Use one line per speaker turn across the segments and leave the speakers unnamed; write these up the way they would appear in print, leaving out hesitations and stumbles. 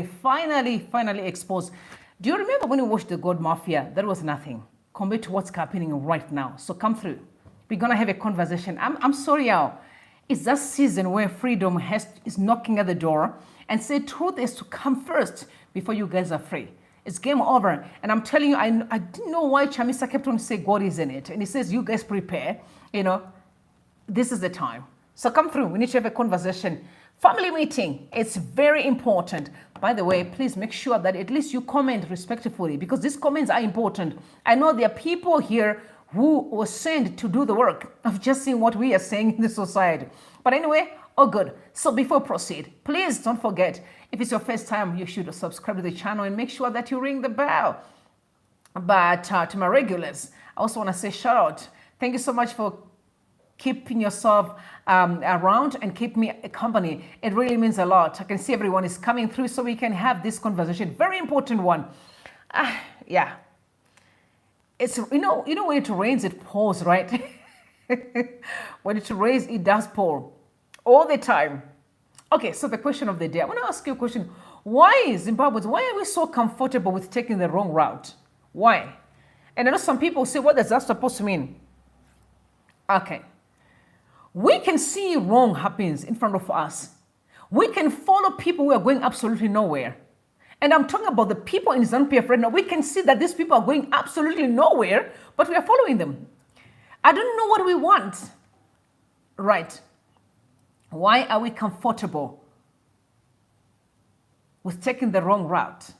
finally exposed. Do you remember when we watched the God Mafia? That was nothing compared to what's happening right now. So come through. We're gonna have a conversation. I'm sorry, y'all. It's that season where freedom is knocking at the door, and say truth is to come first before you guys are free. It's game over. And I'm telling you, I didn't know why Chamisa kept on saying God is in it. And he says, you guys prepare, this is the time. So come through. We need to have a conversation. Family meeting, it's very important. By the way, please make sure that at least you comment respectfully, because these comments are important. I know there are people here who were sent to do the work of just seeing what we are saying in the society. But anyway, all good. So before we proceed, please don't forget, if it's your first time, you should subscribe to the channel and make sure that you ring the bell. But to my regulars, I also want to say shout out. Thank you so much for keeping yourself around and keep me company. It really means a lot. I can see everyone is coming through so we can have this conversation. Very important one. Yeah. It's, when it rains, it pours, right? When it rains, it does pour. All the time. Okay, so the question of the day. I want to ask you a question. Why, Zimbabweans, why are we so comfortable with taking the wrong route? Why? And I know some people say, what is that supposed to mean? Okay. We can see wrong happens in front of us. We can follow people who are going absolutely nowhere. And I'm talking about the people in ZANU-PF right now. We can see that these people are going absolutely nowhere, but we are following them. I don't know what we want. Right. Why are we comfortable with taking the wrong route?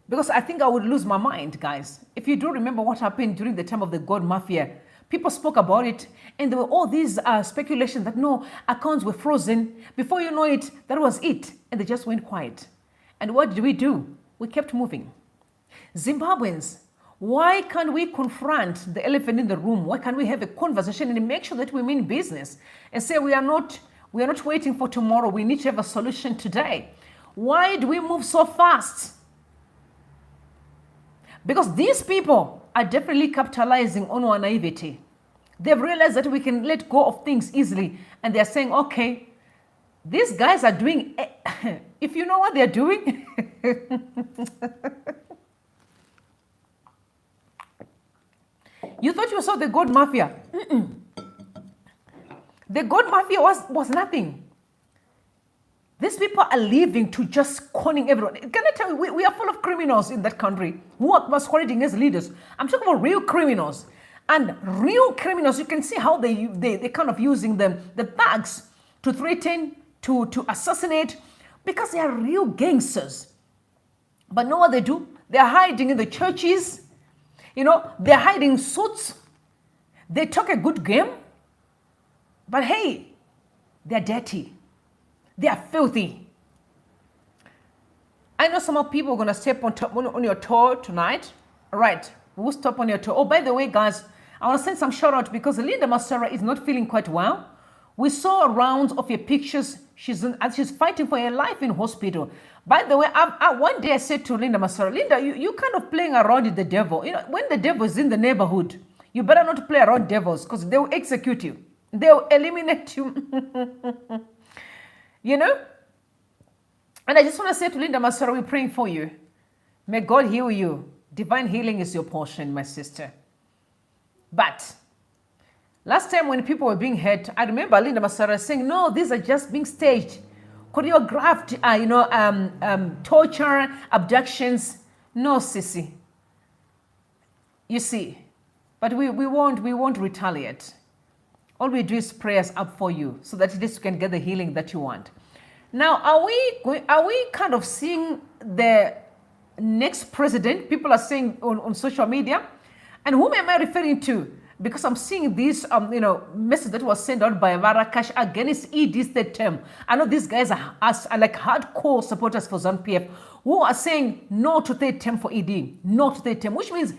Because I think I would lose my mind, guys. If you do remember what happened during the time of the God Mafia, people spoke about it, and there were all these speculations that no, accounts were frozen. Before you know it, that was it. And they just went quiet. And what did we do? We kept moving. Zimbabweans, why can't we confront the elephant in the room? Why can't we have a conversation and make sure that we mean business and say we are not waiting for tomorrow. We need to have a solution today. Why do we move so fast? Because these people are definitely capitalizing on our naivety. They've realized that we can let go of things easily, and they're saying, okay, these guys are doing, if you know what they're doing, you thought you saw the God Mafia. The God Mafia was nothing. These people are living to just conning everyone. Can I tell you, we are full of criminals in that country who are masquerading as leaders. I'm talking about real criminals. And real criminals, you can see how they kind of using the thugs to threaten, to assassinate, because they are real gangsters. But know what they do? They're hiding in the churches. They're hiding in suits. They talk a good game. But hey, they're dirty. They are filthy. I know some people are going to step on your toe tonight. All right, we'll step on your toe. Oh, by the way, guys, I want to send some shout out because Linda Masara is not feeling quite well. We saw rounds of your pictures. She's fighting for her life in hospital. By the way, one day I said to Linda Masara, Linda, you kind of playing around with the devil. When the devil is in the neighborhood, you better not play around devils because they will execute you. They will eliminate you. And I just want to say to Linda Masara, we're praying for you. May God heal you. Divine healing is your portion, my sister. But last time when people were being hurt, I remember Linda Masara saying, no, these are just being staged, choreographed, torture, abductions. No, sissy. You see, but we won't retaliate. All we do is prayers up for you so that at least you can get the healing that you want. Now, are we kind of seeing the next president? People are saying on social media. And whom am I referring to? Because I'm seeing this, message that was sent out by Varakash against ED's third term. I know these guys are like hardcore supporters for ZANU-PF who are saying no to third term for ED, no to third term, which means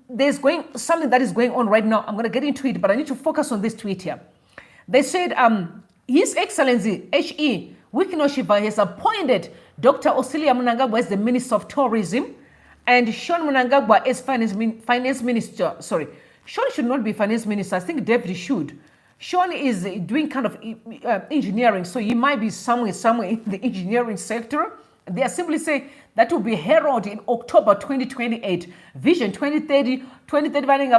there's something that is going on right now. I'm going to get into it, but I need to focus on this tweet here. They said, His Excellency H.E. Wikino Shiva has appointed Dr. Osilia Mnangagwa as the Minister of Tourism and Sean Mnangagwa as Finance Minister. Sorry, Sean should not be Finance Minister. I think David should. Sean is doing kind of engineering, so he might be somewhere in the engineering sector. They are simply saying that will be heralded in October 2028. Vision 2030, 2030,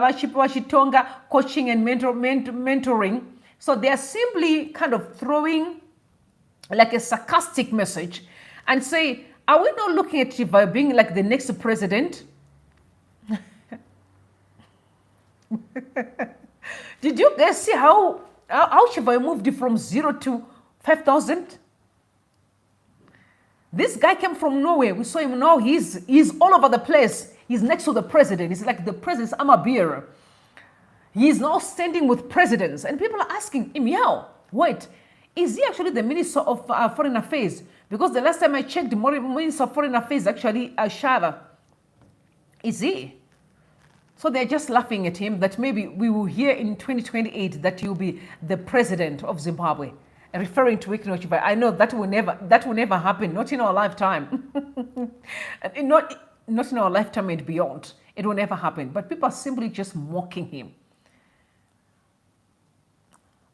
coaching and mentoring. So they are simply kind of throwing like a sarcastic message and say, are we not looking at Shiva being like the next president? Did you guys see how Shiva moved from 0 to 5,000? This guy came from Norway. We saw him now. He's all over the place. He's next to the president. He's like the president's armor bearer. He's now standing with presidents. And people are asking him, yeah, wait, is he actually the Minister of Foreign Affairs? Because the last time I checked, the Minister of Foreign Affairs actually Shava. Is he? So they're just laughing at him that maybe we will hear in 2028 that he'll be the president of Zimbabwe. Referring to Shiva. I know that will never happen, not in our lifetime. not in our lifetime and beyond. It will never happen. But people are simply just mocking him.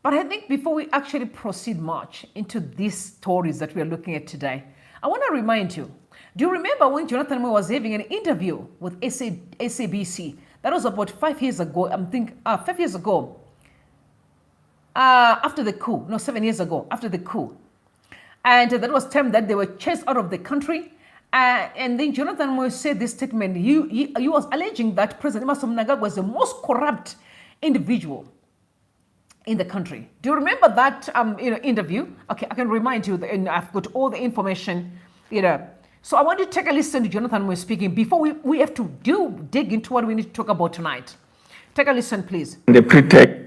But I think before we actually proceed much into these stories that we are looking at today, I want to remind you, do you remember when Jonathan Moyo was having an interview with SABC? That was about 5 years ago, 5 years ago. After the coup, no, 7 years ago, after the coup. And that was time that they were chased out of the country. And then Jonathan Moyo said this statement. He was alleging that President Mnangagwa was the most corrupt individual in the country. Do you remember that interview? Okay, I can remind you, and I've got all the information, So I want you to take a listen to Jonathan Moyo speaking before we have to dig into what we need to talk about tonight. Take a listen, please.
The pretext.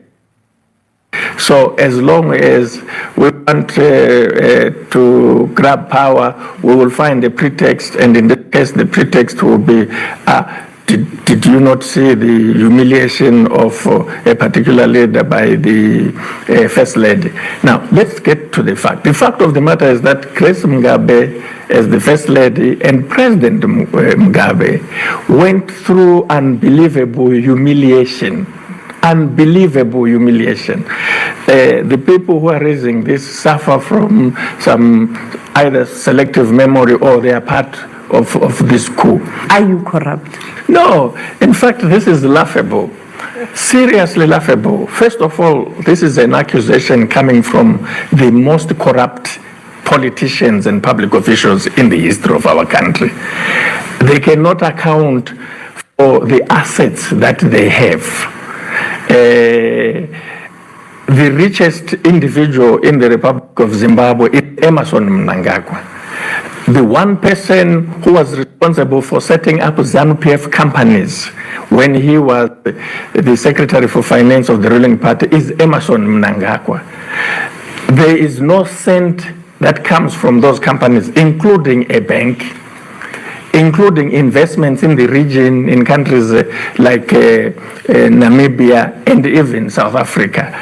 So as long as we want to grab power, we will find a pretext, and in this case, the pretext will be, did you not see the humiliation of a particular leader by the First Lady? Now, let's get to the fact. The fact of the matter is that Grace Mugabe, as the First Lady, and President Mugabe went through unbelievable humiliation. Unbelievable humiliation. The people who are raising this suffer from some either selective memory or they are part of this coup.
Are you corrupt?
No. In fact, this is laughable. Seriously laughable. First of all, this is an accusation coming from the most corrupt politicians and public officials in the history of our country. They cannot account for the assets that they have. The richest individual in the Republic of Zimbabwe is Emmerson Mnangagwa. The one person who was responsible for setting up ZANU-PF companies when he was the Secretary for Finance of the ruling party is Emmerson Mnangagwa. There is no cent that comes from those companies, including a bank, including investments in the region, in countries like Namibia and even South Africa.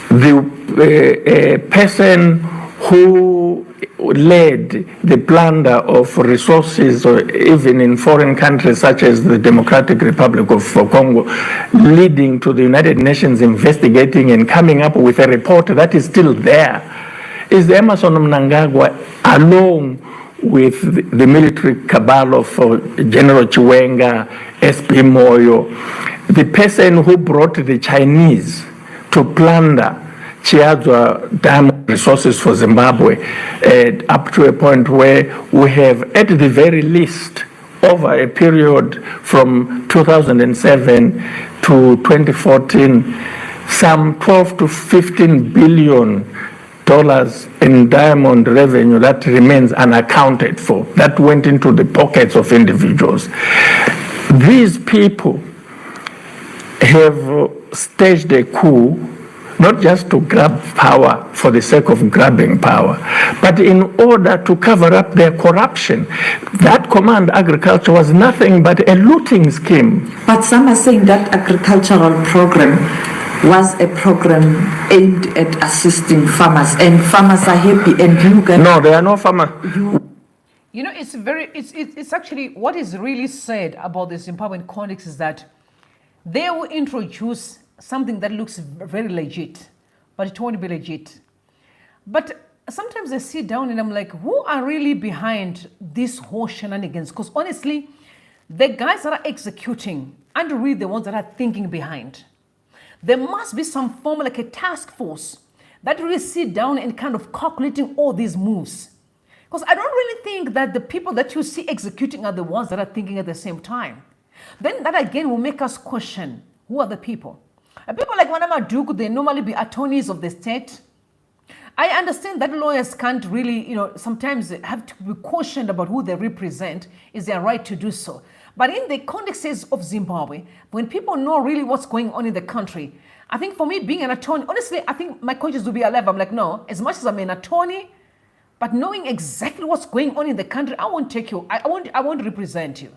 The person who led the plunder of resources, or even in foreign countries such as the Democratic Republic of Congo, leading to the United Nations investigating and coming up with a report that is still there, is Emmerson Mnangagwa, along with the military cabal of General Chiwenga, SP Moyo, the person who brought the Chinese to plunder Chiadzwa diamond resources for Zimbabwe, up to a point where we have, at the very least, over a period from 2007 to 2014, some 12 to 15 billion dollars in diamond revenue that remains unaccounted for, that went into the pockets of individuals. These people have staged a coup, not just to grab power for the sake of grabbing power, but in order to cover up their corruption. That Command Agriculture was nothing but a looting scheme.
But some are saying that agricultural program was a program aimed at assisting farmers, and farmers are happy, and you can...
No, there are no farmers.
It's actually what is really sad about the Zimbabwean context is that they will introduce something that looks very legit, but it won't be legit. But sometimes I sit down and I'm like, who are really behind this whole shenanigans? Because honestly, the guys that are executing aren't really the ones that are thinking behind. There must be some form like a task force that really sit down and kind of calculating all these moves. Because I don't really think that the people that you see executing are the ones that are thinking at the same time. Then that again will make us question, who are the people? People like Mnangagwa, they normally be attorneys of the state. I understand that lawyers can't really, sometimes have to be cautioned about who they represent. Is their right to do so. But in the context of Zimbabwe, when people know really what's going on in the country, I think for me being an attorney, honestly, I think my conscience will be alive. I'm like, no, as much as I'm an attorney, but knowing exactly what's going on in the country, I won't take you. I won't represent you.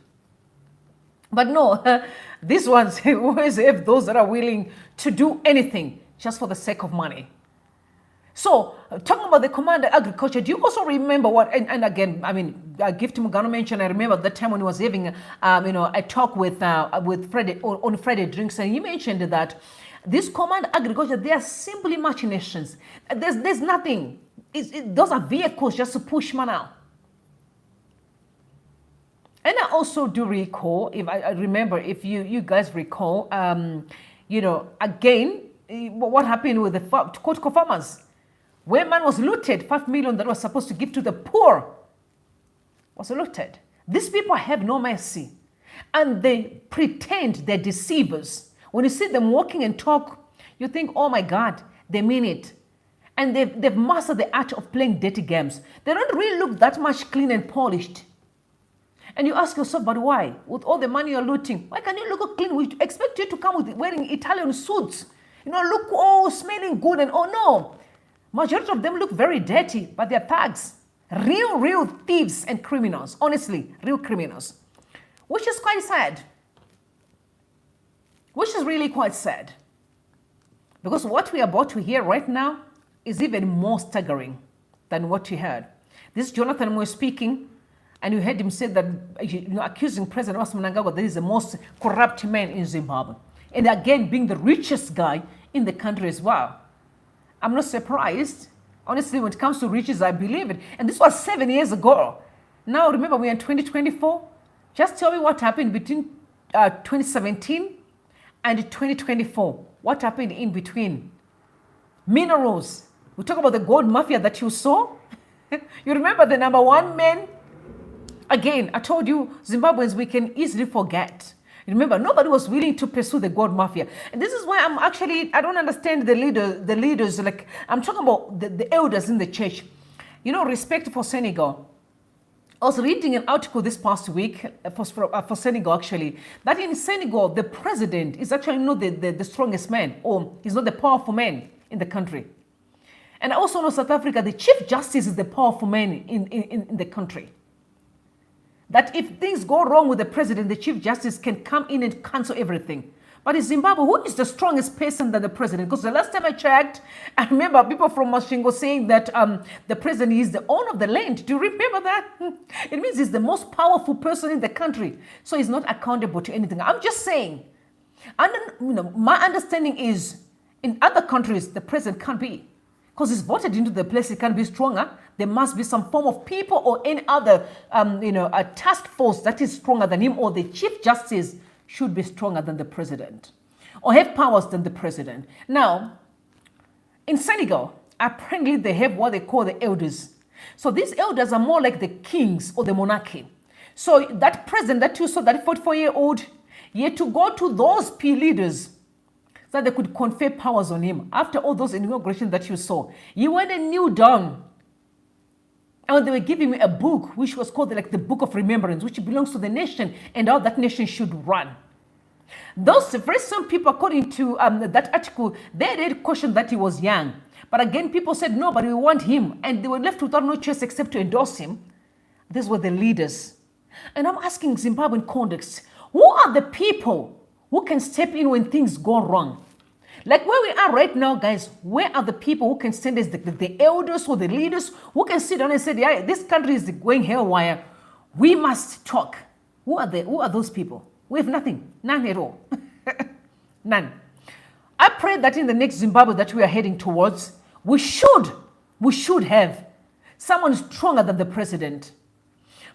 But no, these ones always have those that are willing to do anything just for the sake of money. So, talking about the Commander Agriculture, do you also remember what, and again, I mean, Gift Mugano mentioned, I remember the time when he was having, a talk with Friday, on Friday Drinks, and he mentioned that this Commander Agriculture, they are simply machinations. There's nothing. Those are vehicles just to push man out. And I also do recall, if I remember, if you guys recall, again, what happened with the Kotiko farmers? Where man was looted, 5 million that was supposed to give to the poor was looted. These people have no mercy. And they pretend they're deceivers. When you see them walking and talk, you think, oh my God, they mean it. And they've mastered the art of playing dirty games. They don't really look that much clean and polished. And you ask yourself, but why? With all the money you're looting, why can't you look clean? We expect you to come with wearing Italian suits. Look all smelling good and oh no. Majority of them look very dirty, but they're thugs. Real thieves and criminals. Honestly, real criminals. Which is quite sad. Which is really quite sad. Because what we are about to hear right now is even more staggering than what you heard. This is Jonathan Moyo speaking, and you heard him say that, accusing President Mnangagwa that he's the most corrupt man in Zimbabwe. And again, being the richest guy in the country as well. I'm not surprised. Honestly, when it comes to riches, I believe it. And this was 7 years ago. Now, remember, we're in 2024. Just tell me what happened between 2017 and 2024. What happened in between? Minerals. We talk about the gold mafia that you saw. You remember the number one man? Again, I told you, Zimbabweans, we can easily forget. Remember, nobody was willing to pursue the gold mafia. And this is why I don't understand the leaders, like, I'm talking about the elders in the church. Respect for Senegal. I was reading an article this past week for Senegal, actually, that in Senegal, the president is actually not the strongest man, or he's not the powerful man in the country. And I also know South Africa, the chief justice is the powerful man in the country. That if things go wrong with the president, the chief justice can come in and cancel everything. But in Zimbabwe, who is the strongest person than the president? Because the last time I checked, I remember people from Mashingo saying that the president is the owner of the land. Do you remember that? It means he's the most powerful person in the country. So he's not accountable to anything. I'm just saying. And my understanding is in other countries, the president can't be. Because he's voted into the place, it can be stronger. There must be some form of people or any other, a task force that is stronger than him, or the chief justice should be stronger than the president or have powers than the president. Now, in Senegal, apparently they have what they call the elders. So these elders are more like the kings or the monarchy. So that president that you saw, that 44-year-old, he had to go to those peer leaders so that they could confer powers on him. After all those inaugurations that you saw, he went and kneel down. And they were giving me a book, which was called like the Book of Remembrance, which belongs to the nation and how that nation should run. Those very same people, according to that article, they did question that he was young. But again, people said, no, but we want him. And they were left without no choice except to endorse him. These were the leaders. And I'm asking Zimbabwean context, who are the people who can step in when things go wrong? Like where we are right now, guys, where are the people who can stand as the elders or the leaders who can sit down and say, yeah, this country is going haywire. We must talk. Who are those people? We have nothing. None at all. None. I pray that in the next Zimbabwe that we are heading towards, we should We should have someone stronger than the president.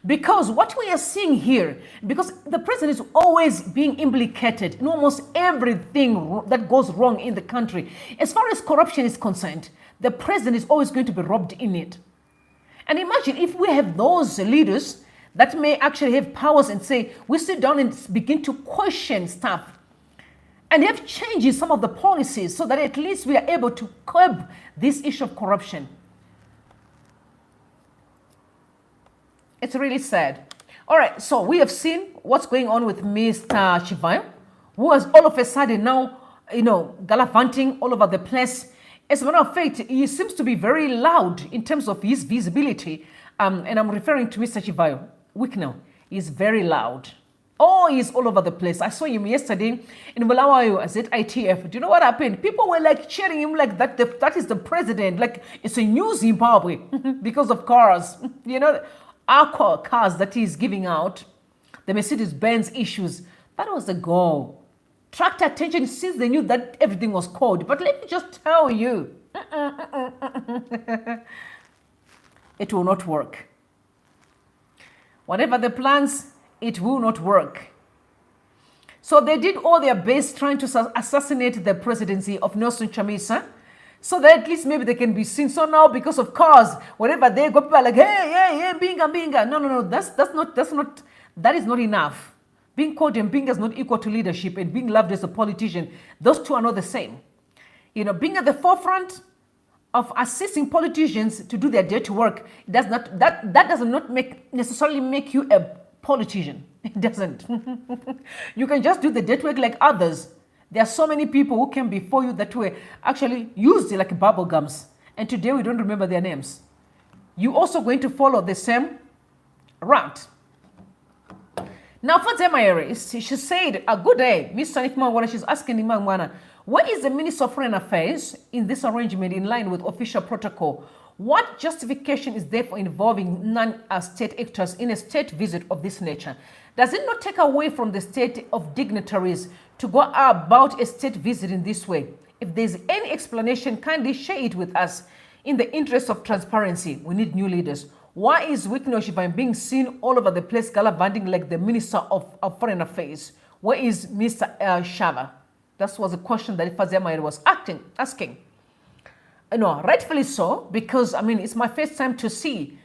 Because what we are seeing here, because the president is always being implicated in almost everything that goes wrong in the country. As far as corruption is concerned, the president is always going to be robbed in it. And imagine if we have those leaders that may actually have powers and say, we sit down and begin to question stuff and have changes some of the policies so that at least we are able to curb this issue of corruption. It's really sad. All right, so we have seen what's going on with Mr. Shivayo, who has all of a sudden now, gallivanting all over the place. As a matter of fact, he seems to be very loud in terms of his visibility. And I'm referring to Mr. Shivayo. Wicknell is very loud. Oh, he's all over the place. I saw him yesterday in Bulawayo as ZANU-PF. Do you know what happened? People were like cheering him like that is the president. Like it's a new Zimbabwe because of cars. Our cars that he's giving out, the Mercedes-Benz issues, that was the goal. Attract attention since they knew that everything was cold. But let me just tell you, it will not work. Whatever the plans, it will not work. So they did all their best trying to assassinate the presidency of Nelson Chamisa, so that at least maybe they can be seen. So now, because of cause, wherever they go, people are like, hey, Mbinga. No, that is not enough. Being called Mbinga is not equal to leadership, and being loved as a politician, those two are not the same. Being at the forefront of assisting politicians to do their dirty work, that does not necessarily make you a politician. It doesn't. You can just do the dirty work like others. There are so many people who came before you that were actually used like bubble gums. And today we don't remember their names. You're also going to follow the same route. Now for Tagwirei, she said, a good day, Miss Sanitma, she's asking Imangwana, where is the Minister of Foreign Affairs in this arrangement in line with official protocol? What justification is there for involving non-state actors in a state visit of this nature? Does it not take away from the state of dignitaries to go about a state visit in this way? If there's any explanation, kindly share it with us. In the interest of transparency, we need new leaders. Why is Shivayo being seen all over the place gallivanting like the Minister of Foreign Affairs? Where is Mr. Shava? That was a question that Tagwirei was asking. Rightfully so, because, it's my first time to see.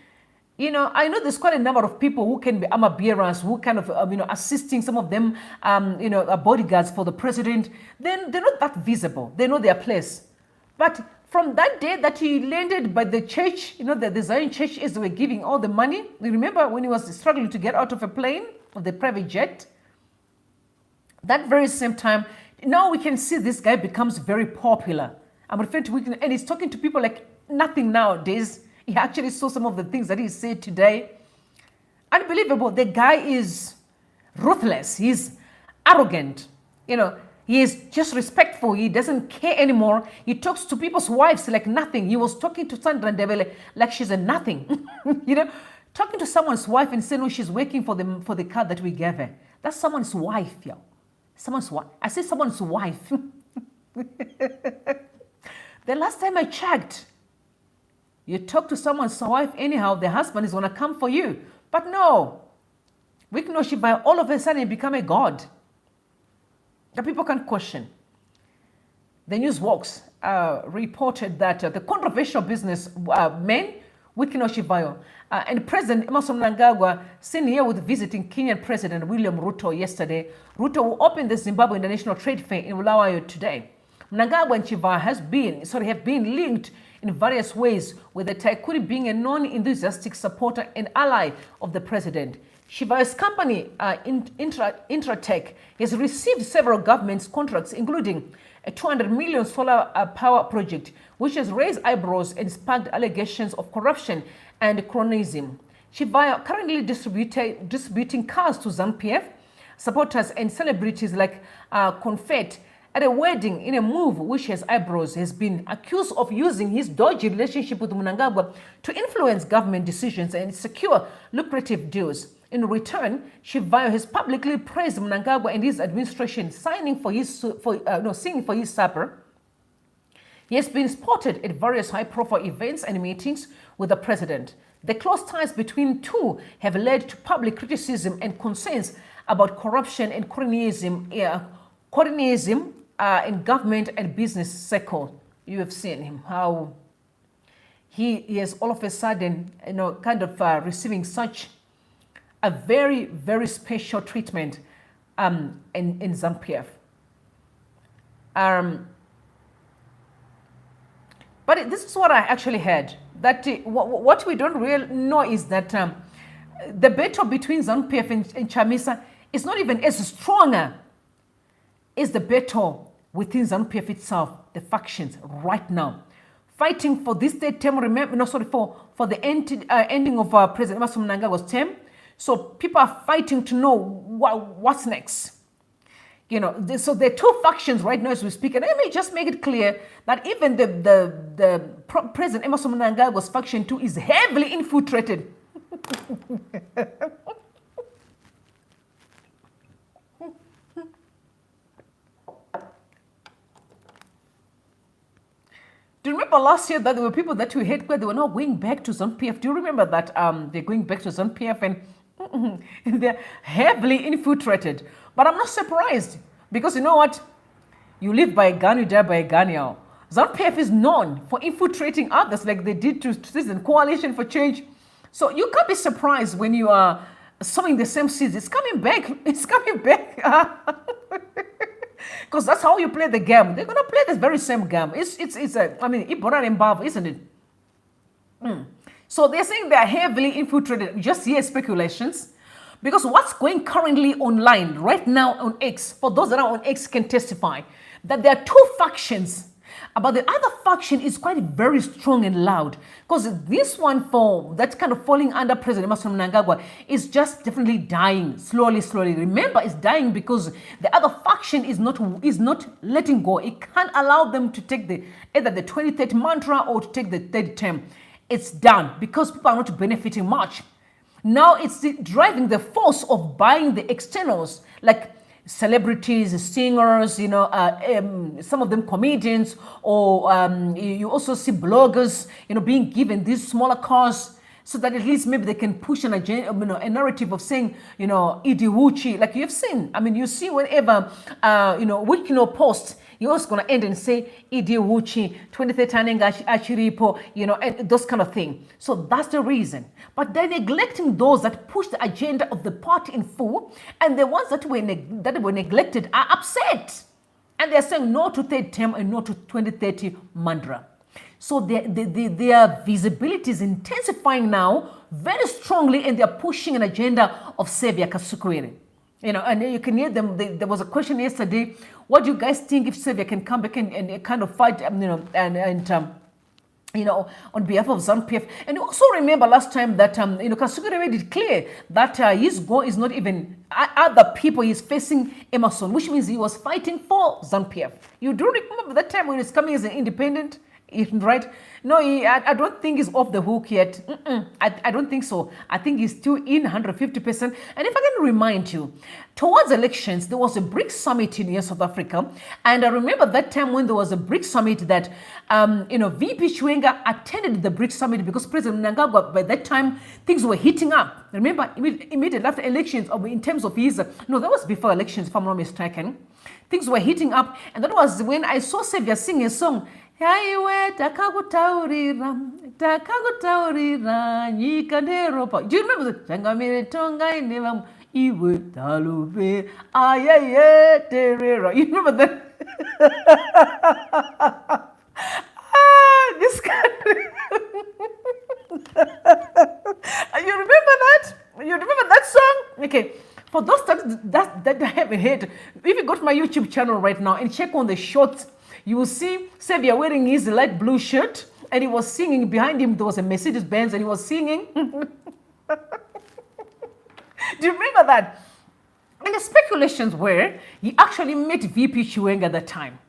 I know there's quite a number of people who can be armor bearers, who kind of, assisting some of them, bodyguards for the president. Then they're not that visible. They know their place. But from that day that he landed by the church, the Zion church is they were giving all the money. You remember when he was struggling to get out of a plane, of the private jet? That very same time, now we can see this guy becomes very popular. I'm referring to Wicknell, and he's talking to people like nothing nowadays. He actually saw some of the things that he said today. Unbelievable. The guy is ruthless. He's arrogant. He is just respectful. He doesn't care anymore. He talks to people's wives like nothing. He was talking to Sandra Ndebele like she's a nothing. Talking to someone's wife and saying, no, she's working for the car that we gave her. That's someone's wife, yo. Someone's wife. I say someone's wife. The last time I checked, you talk to someone's wife anyhow, the husband is going to come for you. But no, Shivayo all of a sudden become a god. The people can question. The news walks reported that the controversial businessman, Shivayo, and President Mnangagwa seen here with visiting Kenyan President William Ruto yesterday. Ruto will open the Zimbabwe International Trade Fair in Bulawayo today. Mnangagwa and Shivayo have been linked in various ways, with the tycoon being a non-enthusiastic supporter and ally of the president. Shivayo's company, Intratech, has received several government contracts, including a 200 million solar power project, which has raised eyebrows and sparked allegations of corruption and cronyism. Shivayo currently distributing cars to ZANU-PF supporters and celebrities like confetti at a wedding in a move which has eyebrows, has been accused of using his dodgy relationship with Mnangagwa to influence government decisions and secure lucrative deals. In return, Shivayo has publicly praised Mnangagwa and his administration, singing for his supper. He has been spotted at various high-profile events and meetings with the president. The close ties between two have led to public criticism and concerns about corruption and cronyism in government and business circle. You have seen him, how he is all of a sudden, receiving such a very, very special treatment in ZANU-PF. But this is what I actually heard, that what we don't really know is that the battle between ZANU-PF and Chamisa is not even as stronger as the battle within ZANU-PF itself, the factions right now. Fighting for this third term, for the ending of President Mnangagwa's term. So people are fighting to know what's next. So there are two factions right now as we speak. And let me just make it clear that even the President Emerson Mnangagwa's faction too is heavily infiltrated. Do you remember last year that there were people that we had where they were not going back to ZANU-PF? Do you remember that they're going back to ZANU-PF and they're heavily infiltrated? But I'm not surprised, because you know what? You live by a gun, you die by a gun now. ZANU-PF is known for infiltrating others like they did to Citizen Coalition for Change. So you can't be surprised when you are sowing the same seeds. It's coming back. It's coming back. Because that's how you play the game. They're going to play this very same game. Ibora and Bav, isn't it? So they're saying they're heavily infiltrated. Just hear speculations. Because what's going currently online right now on X, for those that are on X can testify, that there are two factions. But the other faction is quite very strong and loud. Because this one, for that kind of falling under President Emerson Mnangagwa, is just definitely dying slowly. Remember, it's dying because the other faction is not letting go. It can't allow them to take either the 2030 mantra or to take the third term. It's done because people are not benefiting much. Now it's driving the force of buying the externals, like celebrities, singers, some of them comedians, or you also see bloggers, being given these smaller cars so that at least maybe they can push an agenda, a narrative of saying, Idi Wuchi, like you've seen. I mean, you see whenever, Wikino posts, you're also going to end and say, Idi Wuchi, 2013 Achiripo, and those kind of things. So that's the reason. But they're neglecting those that push the agenda of the party in full, and the ones that were neglected are upset. And they're saying no to third term and no to 2030 mantra. So their visibility is intensifying now very strongly, and they're pushing an agenda of Xavier Kasukuwere. And you can hear them. There was a question yesterday. What do you guys think if Xavier can come back and kind of fight, on behalf of ZANU-PF? And you also remember last time that, Kasukuwere made it clear that his goal is not even other people. He's facing Emerson, which means he was fighting for ZANU-PF. You do remember that time when he's coming as an independent? Right? No, I don't think he's off the hook yet. I don't think so. I think he's still in 150%. And if I can remind you, towards elections, there was a BRICS summit in South Africa. And I remember that time when there was a BRICS summit that, VP Chiwenga attended the BRICS summit because President Mnangagwa, by that time, things were heating up. Remember, immediately after elections, or in terms of that was before elections, if I'm not mistaken. Things were heating up. And that was when I saw Xavier sing a song, takakutaurira nyika nderopa. Do you remember the Tangamire tonga ineva iwe talube ayaye terera? You remember that? This country. You remember that? You remember that song? Okay. For those that haven't heard, if you go to my YouTube channel right now and check on the shorts, you will see Xavier wearing his light blue shirt, and he was singing. Behind him, there was a Mercedes-Benz, and he was singing. Do you remember that? And the speculations were he actually met VP Chiwenga at that time.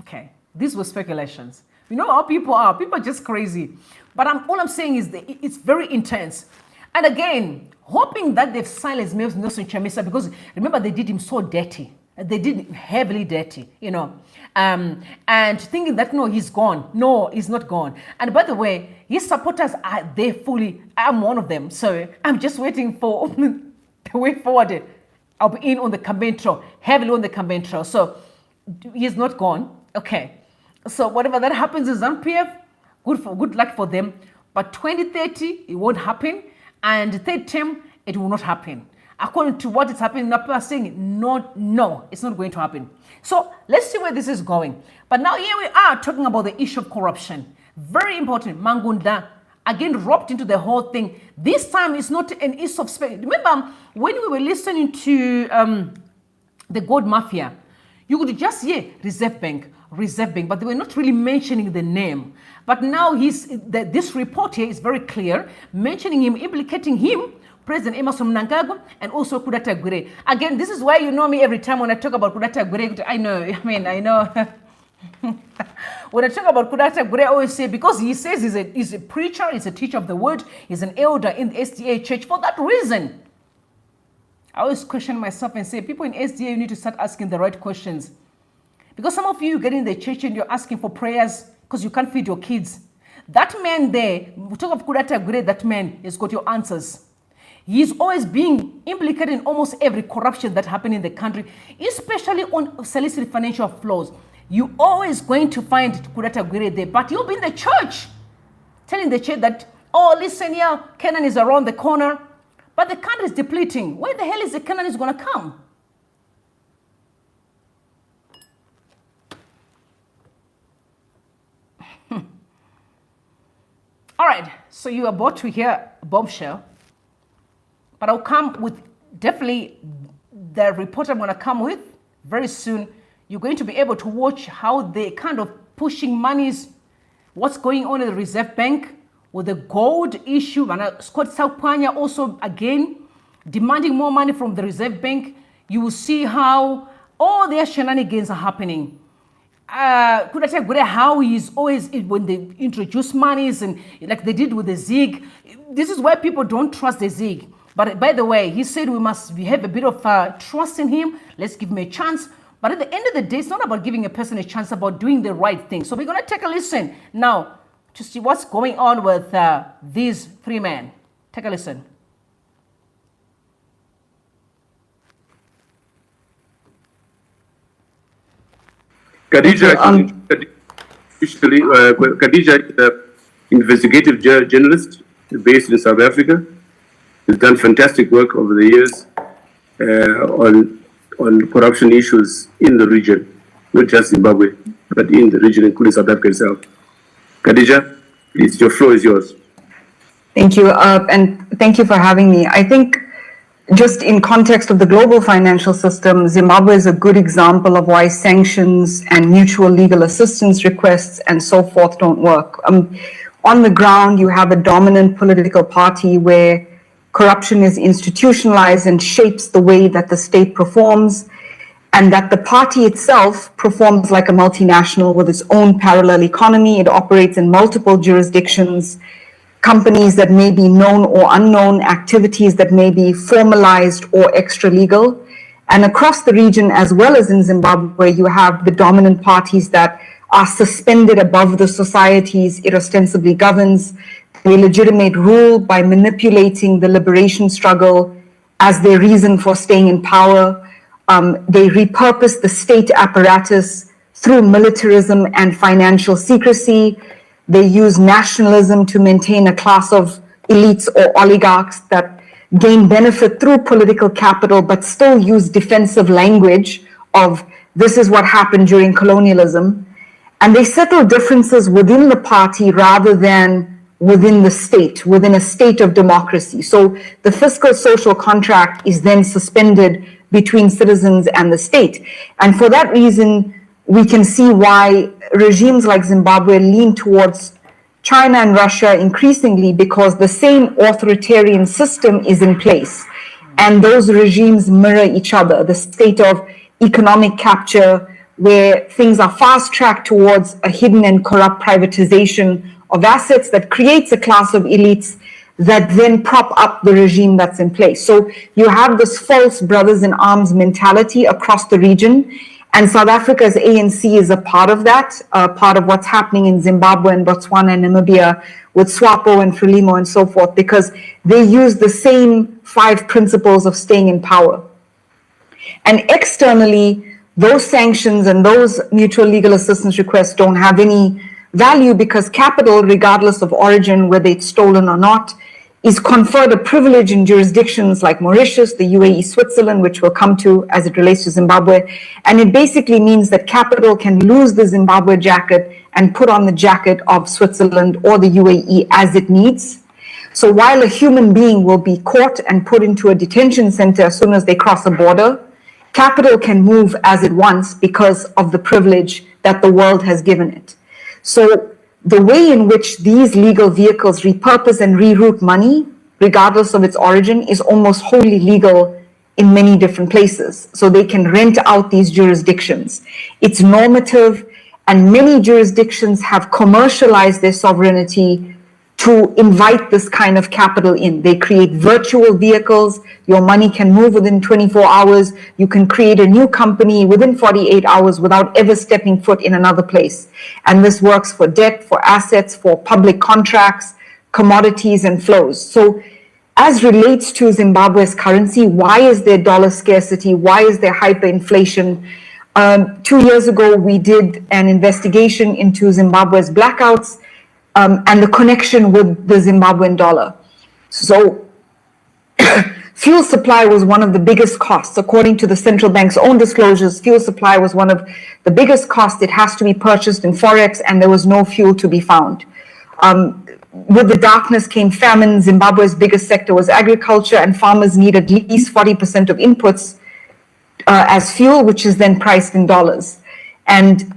Okay, these were speculations. You know how people are. People are just crazy. But all I'm saying is that it's very intense. And again, hoping that they've silenced Nelson Chamisa, because remember, they did him so dirty. They did heavily dirty, you know, and thinking that, no, he's gone. No, he's not gone. And by the way, his supporters are there fully. I'm one of them. So I'm just waiting for the way forward. I'll be in on the campaign trail, heavily on the campaign trail. So he's not gone. Okay. So whatever that happens in ZANU-PF, good luck for them. But 2030, it won't happen. And the third term, it will not happen. According to what is happening, people are saying, no, it's not going to happen. So let's see where this is going. But now here we are talking about the issue of corruption. Very important. Mangudya, again, roped into the whole thing. This time, it's not an issue of space. Remember, when we were listening to the gold mafia, you could just hear Reserve Bank, but they were not really mentioning the name. But now this report here is very clear, mentioning him, implicating him, President Mnangagwa, and also Kuda Tagwirei. Again, this is why you know me every time when I talk about Kuda Tagwirei. I know. When I talk about Kuda Tagwirei, I always say, because he says he's a preacher, he's a teacher of the word, he's an elder in the SDA church. For that reason, I always question myself and say, people in SDA, you need to start asking the right questions. Because some of you get in the church and you're asking for prayers because you can't feed your kids. That man there, we talk of Kuda Tagwirei, that man has got your answers. He's always being implicated in almost every corruption that happened in the country, especially on solicited financial flows. You're always going to find Kuda Tagwirei there, but you'll be in the church telling the church that, oh, listen here, Canaan is around the corner, but the country is depleting. Where the hell is the Canaan is going to come? All right, so you're about to hear a bombshell. But I'll come with definitely the report I'm going to come with very soon. You're going to be able to watch how they kind of pushing monies, what's going on in the Reserve Bank with the gold issue. And Scott Salpanya also, again, demanding more money from the Reserve Bank. You will see how all their shenanigans are happening. Kuda Tagwirei, how he's always, when they introduce monies and like they did with the ZIG, this is why people don't trust the ZIG. But by the way, he said we have a bit of trust in him. Let's give him a chance. But at the end of the day, it's not about giving a person a chance, about doing the right thing. So we're going to take a listen now to see what's going on with these three men. Take a listen.
Kadija, Kadija is an investigative journalist based in South Africa. He's done fantastic work over the years on corruption issues in the region, not just Zimbabwe, but in the region, including South Africa itself. Kadija, please, your floor is yours.
Thank you, and thank you for having me. I think just in context of the global financial system, Zimbabwe is a good example of why sanctions and mutual legal assistance requests and so forth don't work. On the ground, you have a dominant political party where corruption is institutionalized and shapes the way that the state performs, and that the party itself performs like a multinational with its own parallel economy. It operates in multiple jurisdictions, companies that may be known or unknown, activities that may be formalized or extra-legal. And across the region, as well as in Zimbabwe, you have the dominant parties that are suspended above the societies it ostensibly governs. They legitimate rule by manipulating the liberation struggle as their reason for staying in power. They repurpose the state apparatus through militarism and financial secrecy. They use nationalism to maintain a class of elites or oligarchs that gain benefit through political capital, but still use defensive language of this is what happened during colonialism. And they settle differences within the party rather than within the state, within a state of democracy. So the fiscal social contract is then suspended between citizens and the state. And for that reason, we can see why regimes like Zimbabwe lean towards China and Russia increasingly, because the same authoritarian system is in place. And those regimes mirror each other, the state of economic capture, where things are fast-tracked towards a hidden and corrupt privatization of assets that creates a class of elites that then prop up the regime that's in place. So you have this false brothers in arms mentality across the region, and South Africa's ANC is a part of that, part of what's happening in Zimbabwe and Botswana and Namibia with SWAPO and Frelimo and so forth, because they use the same 5 principles of staying in power. And externally, those sanctions and those mutual legal assistance requests don't have any value, because capital, regardless of origin, whether it's stolen or not, is conferred a privilege in jurisdictions like Mauritius, the UAE, Switzerland, which we'll come to as it relates to Zimbabwe. And it basically means that capital can lose the Zimbabwe jacket and put on the jacket of Switzerland or the UAE as it needs. So while a human being will be caught and put into a detention center as soon as they cross a border, capital can move as it wants because of the privilege that the world has given it. So the way in which these legal vehicles repurpose and reroute money, regardless of its origin, is almost wholly legal in many different places. So they can rent out these jurisdictions. It's normative, and many jurisdictions have commercialized their sovereignty to invite this kind of capital in. They create virtual vehicles. Your money can move within 24 hours. You can create a new company within 48 hours without ever stepping foot in another place. And this works for debt, for assets, for public contracts, commodities, and flows. So as relates to Zimbabwe's currency, why is there dollar scarcity? Why is there hyperinflation? 2 years ago, we did an investigation into Zimbabwe's blackouts, and the connection with the Zimbabwean dollar. So fuel supply was one of the biggest costs. According to the central bank's own disclosures, fuel supply was one of the biggest costs. It has to be purchased in Forex, and there was no fuel to be found. With the darkness came famine. Zimbabwe's biggest sector was agriculture, and farmers need at least 40% of inputs as fuel, which is then priced in dollars. And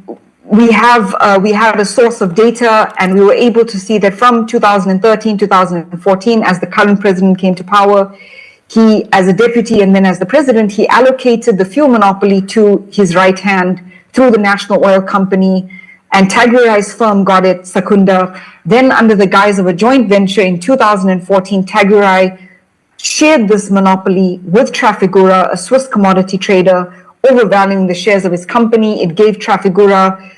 we had a source of data, and we were able to see that from 2013, 2014, as the current president came to power, he, as a deputy and then as the president, he allocated the fuel monopoly to his right hand through the National Oil Company, and Tagwirei's firm got it, Secunda. Then under the guise of a joint venture in 2014, Tagwirei shared this monopoly with Trafigura, a Swiss commodity trader, overvaluing the shares of his company. It gave Trafigura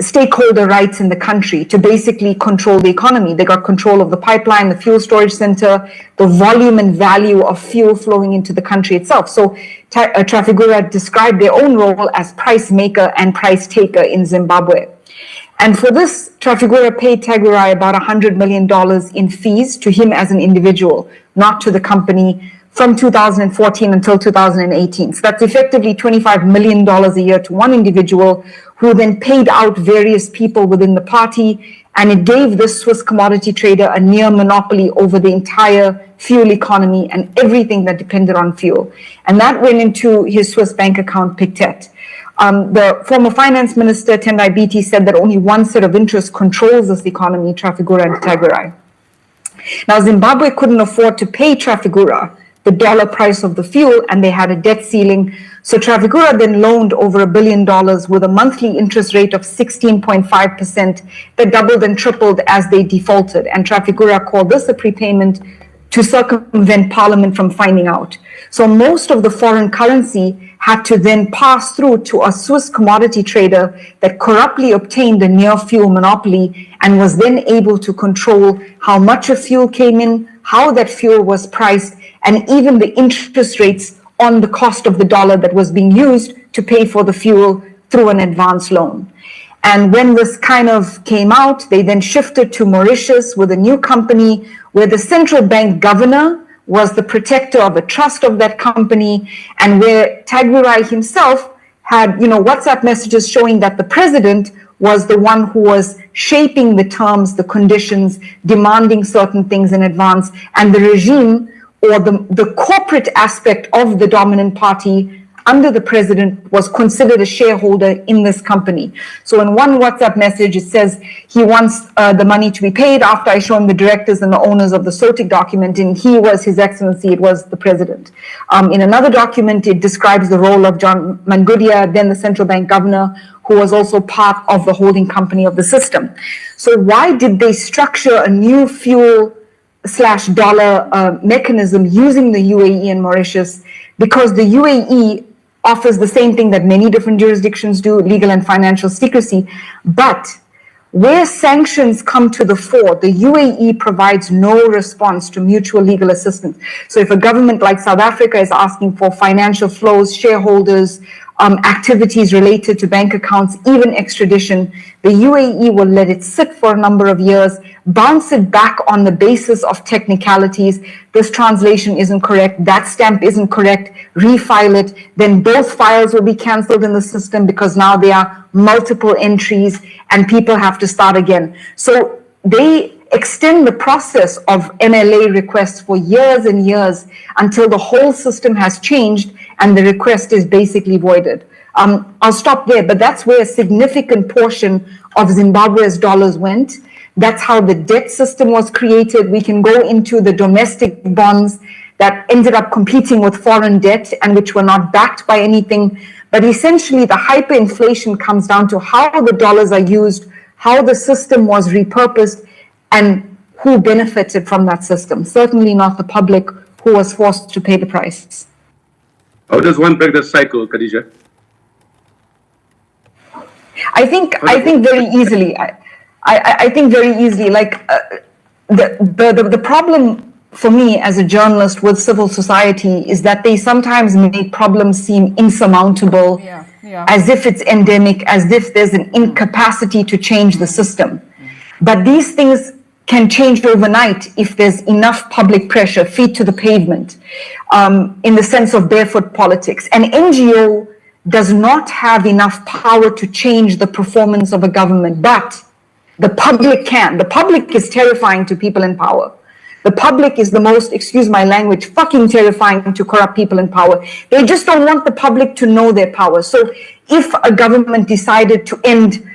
stakeholder rights in the country to basically control the economy. They got control of the pipeline, the fuel storage center, the volume and value of fuel flowing into the country itself. So Trafigura described their own role as price maker and price taker in Zimbabwe. And for this, Trafigura paid Tagwirei about $100 million in fees to him as an individual, not to the company, from 2014 until 2018. So that's effectively $25 million a year to one individual, who then paid out various people within the party, and it gave this Swiss commodity trader a near monopoly over the entire fuel economy and everything that depended on fuel. And that went into his Swiss bank account, Pictet. The former finance minister, Tendai Biti, said that only one set of interests controls this economy, Trafigura and Tagwirei. Now, Zimbabwe couldn't afford to pay Trafigura the dollar price of the fuel, and they had a debt ceiling. So Trafigura then loaned over $1 billion with a monthly interest rate of 16.5% that doubled and tripled as they defaulted. And Trafigura called this a prepayment to circumvent Parliament from finding out. So most of the foreign currency had to then pass through to a Swiss commodity trader that corruptly obtained a near fuel monopoly and was then able to control how much of fuel came in, how that fuel was priced, and even the interest rates on the cost of the dollar that was being used to pay for the fuel through an advance loan. And when this kind of came out, they then shifted to Mauritius with a new company where the central bank governor was the protector of a trust of that company, and where Tagwirei himself had, WhatsApp messages showing that the president was the one who was shaping the terms, the conditions, demanding certain things in advance, and the regime, or the corporate aspect of the dominant party under the president, was considered a shareholder in this company. So in one WhatsApp message, it says he wants the money to be paid after I show him the directors and the owners of the SOTIC document, and he was His Excellency, it was the president. In another document, it describes the role of John Mangudya, then the central bank governor, who was also part of the holding company of the system. So why did they structure a new fuel $/dollar mechanism using the UAE and Mauritius, because the UAE offers the same thing that many different jurisdictions do, legal and financial secrecy. But where sanctions come to the fore, the UAE provides no response to mutual legal assistance. So if a government like South Africa is asking for financial flows, shareholders, activities related to bank accounts, even extradition, the UAE will let it sit for a number of years, bounce it back on the basis of technicalities. This translation isn't correct, that stamp isn't correct, refile it. Then both files will be cancelled in the system because now there are multiple entries and people have to start again. So they extend the process of MLA requests for years and years until the whole system has changed and the request is basically voided. I'll stop there, but that's where a significant portion of Zimbabwe's dollars went. That's how the debt system was created. We can go into the domestic bonds that ended up competing with foreign debt and which were not backed by anything. But essentially, the hyperinflation comes down to how the dollars are used, how the system was repurposed, and who benefited from that system. Certainly not the public who was forced to pay the price.
How does one break the cycle, Kadija?
I think very easily. I think very easily. Like the problem for me as a journalist with civil society is that they sometimes make problems seem insurmountable, as if it's endemic, as if there's an incapacity to change the system. But these things can change overnight if there's enough public pressure, feet to the pavement, in the sense of barefoot politics. An NGO does not have enough power to change the performance of a government, but the public can. The public is terrifying to people in power. The public is the most, excuse my language, fucking terrifying to corrupt people in power. They just don't want the public to know their power. So if a government decided to end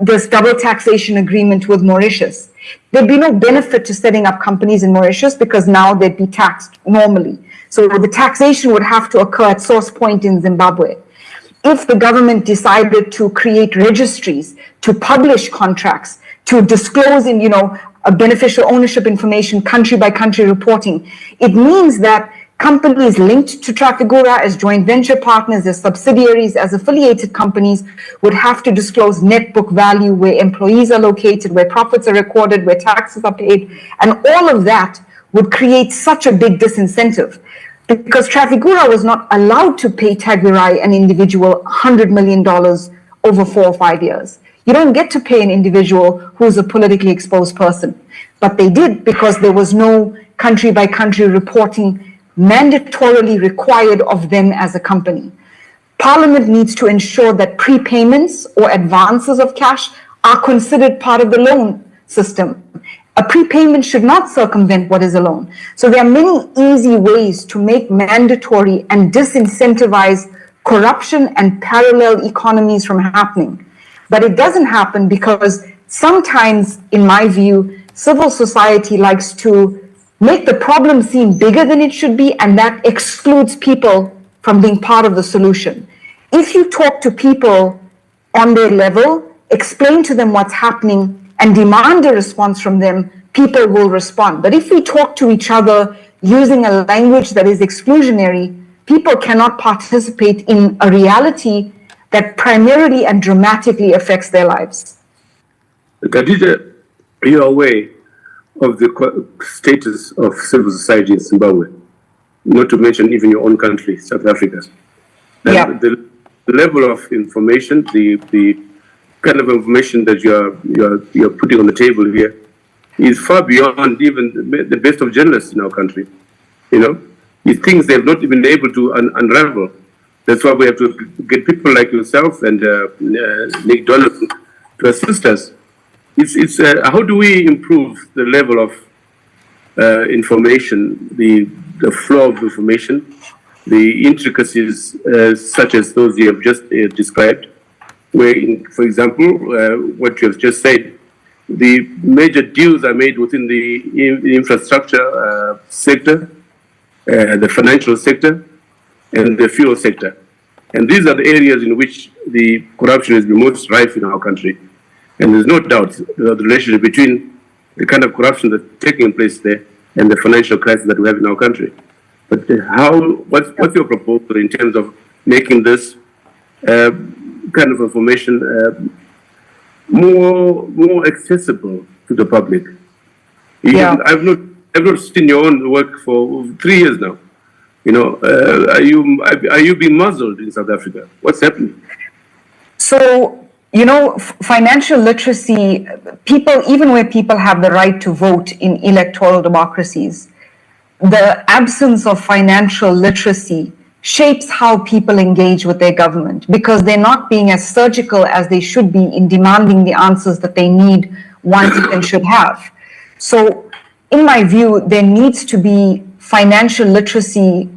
this double taxation agreement with Mauritius, there'd be no benefit to setting up companies in Mauritius because now they'd be taxed normally. So the taxation would have to occur at source point in Zimbabwe. If the government decided to create registries, to publish contracts, to disclose in, a beneficial ownership information, country by country reporting, it means that companies linked to Trafigura as joint venture partners, as subsidiaries, as affiliated companies would have to disclose net book value, where employees are located, where profits are recorded, where taxes are paid, and all of that would create such a big disincentive. Because Trafigura was not allowed to pay Tagwirei, an individual, $100 million over 4 or 5 years. You don't get to pay an individual who's a politically exposed person. But they did because there was no country by country reporting mandatorily required of them as a company. Parliament needs to ensure that prepayments or advances of cash are considered part of the loan system. A prepayment should not circumvent what is a loan. So there are many easy ways to make mandatory and disincentivize corruption and parallel economies from happening. But it doesn't happen because sometimes, in my view, civil society likes to make the problem seem bigger than it should be, and that excludes people from being part of the solution. If you talk to people on their level, explain to them what's happening, and demand a response from them, people will respond. But if we talk to each other using a language that is exclusionary, people cannot participate in a reality that primarily and dramatically affects their lives.
Kadija, are you aware of the status of civil society in Zimbabwe? Not to mention even your own country, South Africa. And the level of information, the kind of information that you're putting on the table here is far beyond even the best of journalists in our country. These things they've not been able to unravel. That's why we have to get people like yourself and Nick Donaldson to assist us. It's how do we improve the level of information, the flow of information, the intricacies such as those you have just described, where, for example, what you have just said, the major deals are made within the infrastructure sector, the financial sector, and the fuel sector. And these are the areas in which the corruption is the most rife in our country. And there's no doubt the relationship between the kind of corruption that's taking place there and the financial crisis that we have in our country. But what's your proposal in terms of making this kind of information more accessible to the public? I've not seen your own work for 3 years now. Are you being muzzled in South Africa? What's happening?
So, financial literacy, even where people have the right to vote in electoral democracies, the absence of financial literacy shapes how people engage with their government, because they're not being as surgical as they should be in demanding the answers that they need, want, and should have. So, in my view, there needs to be financial literacy.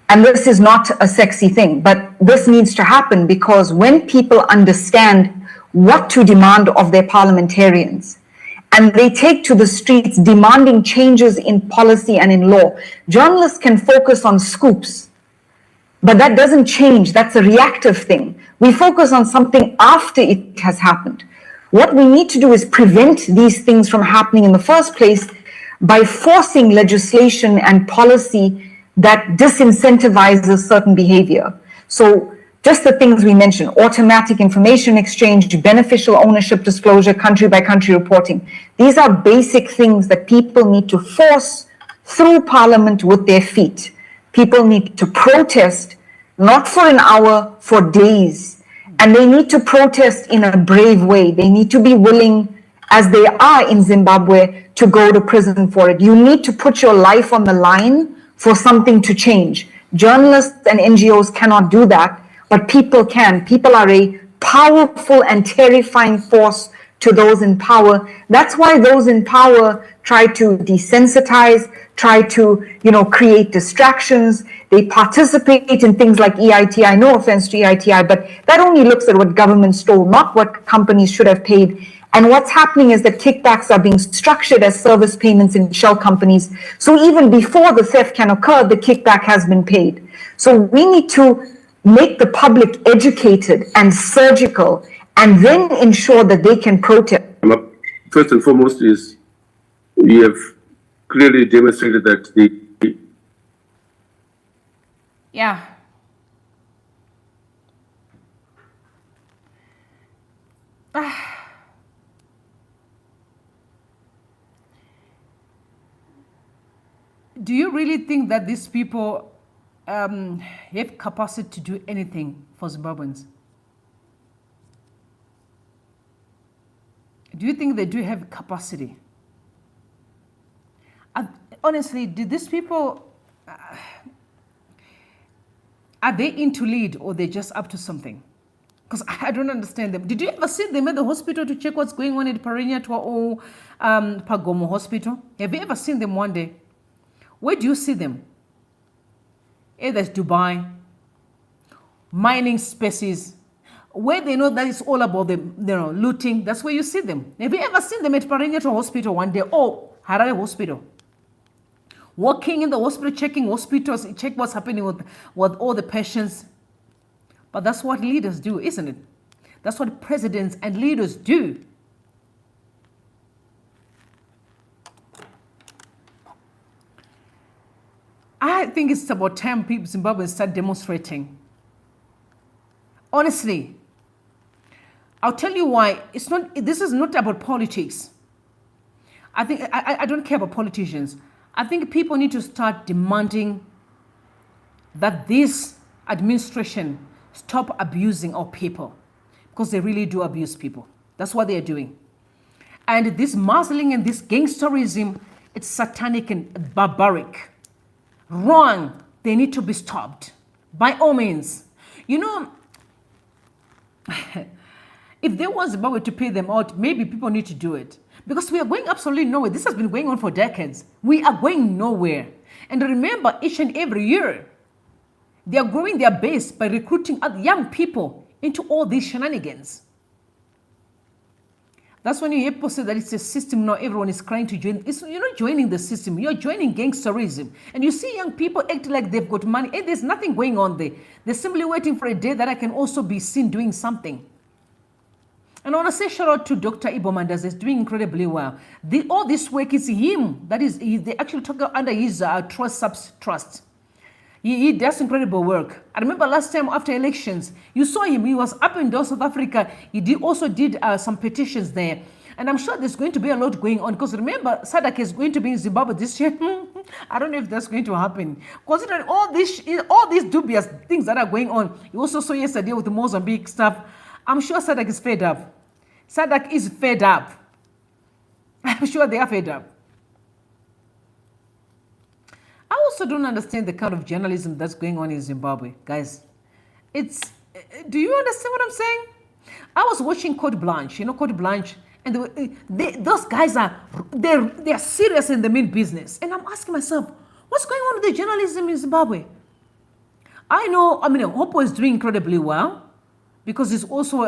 And this is not a sexy thing, but this needs to happen, because when people understand what to demand of their parliamentarians, and they take to the streets demanding changes in policy and in law, journalists can focus on scoops, but that doesn't change. That's a reactive thing. We focus on something after it has happened. What we need to do is prevent these things from happening in the first place by forcing legislation and policy that disincentivizes certain behavior. So just the things we mentioned: automatic information exchange, beneficial ownership disclosure, country by country reporting. These are basic things that people need to force through parliament with their feet. People need to protest, not for an hour, for days. And they need to protest in a brave way. They need to be willing, as they are in Zimbabwe, to go to prison for it. You need to put your life on the line for something to change. Journalists and NGOs cannot do that, but people can. People are a powerful and terrifying force to those in power. That's why those in power try to desensitize, try to, create distractions. They participate in things like EITI, no offense to EITI, but that only looks at what government stole, not what companies should have paid. And what's happening is that kickbacks are being structured as service payments in shell companies. So even before the theft can occur, the kickback has been paid. So we need to make the public educated and surgical, and then ensure that they can protest.
First and foremost is, you have clearly demonstrated that
Yeah. Do you really think that these people have capacity to do anything for Zimbabweans? Do you think they do have capacity? Honestly, do these people, are they into lead, or they're just up to something? Because I don't understand them. Did you ever see them at the hospital to check what's going on at Parinyatwa or Pagomo Hospital? Have you ever seen them one day? Where do you see them? Either it's Dubai, mining spaces, where they know that it's all about the looting. That's where you see them. Have you ever seen them at Parinyatwa Hospital one day, or Harare Hospital? Walking in the hospital, checking hospitals, check what's happening with all the patients. But that's what leaders do, isn't it? That's what presidents and leaders do. I think it's about time people in Zimbabwe start demonstrating. Honestly, I'll tell you why. This is not about politics. I don't care about politicians. I think people need to start demanding that this administration stop abusing our people, because they really do abuse people. That's what they are doing. And this muzzling and this gangsterism, it's satanic and barbaric. Wrong. They need to be stopped by all means. If there was Zimbabwe to pay them out, maybe people need to do it. Because we are going absolutely nowhere. This has been going on for decades. We are going nowhere. And remember, each and every year, they are growing their base by recruiting other young people into all these shenanigans. That's when you hear people say that it's a system now, everyone is crying to join. You're not joining the system, you're joining gangsterism. And you see young people acting like they've got money, and there's nothing going on there. They're simply waiting for a day that I can also be seen doing something. And I want to say shout out to Dr. Ibo Mandas. He's doing incredibly well. All this work is him. That is, they actually took under his trust. He does incredible work. I remember last time after elections, you saw him. He was up and down South Africa. He also did some petitions there. And I'm sure there's going to be a lot going on. Because remember, Sadak is going to be in Zimbabwe this year. I don't know if that's going to happen. Considering all these dubious things that are going on. You also saw yesterday with the Mozambique stuff. I'm sure Sadak is fed up. Sadak is fed up. I'm sure they are fed up. I also don't understand the kind of journalism that's going on in Zimbabwe, guys. Do you understand what I'm saying? I was watching Code Blanche, Code Blanche, and those guys they're serious in the main business. And I'm asking myself, what's going on with the journalism in Zimbabwe? Hopo is doing incredibly well because he's also,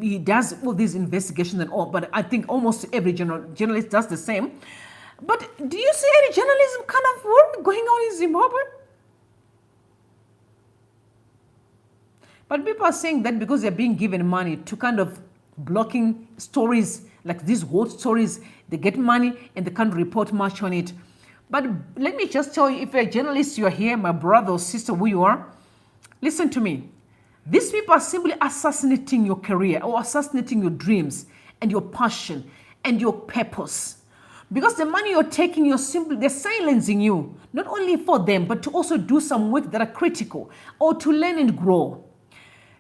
he does all these investigations and all, but I think almost every journalist does the same. But do you see any journalism kind of work going on in Zimbabwe? But people are saying that because they're being given money to kind of blocking stories, like these hot stories, they get money and they can't report much on it. But let me just tell you, if you're a journalist, you're here, my brother or sister, who you are, listen to me. These people are simply assassinating your career or assassinating your dreams and your passion and your purpose. Because the money you're taking, they're silencing you, not only for them, but to also do some work that are critical or to learn and grow.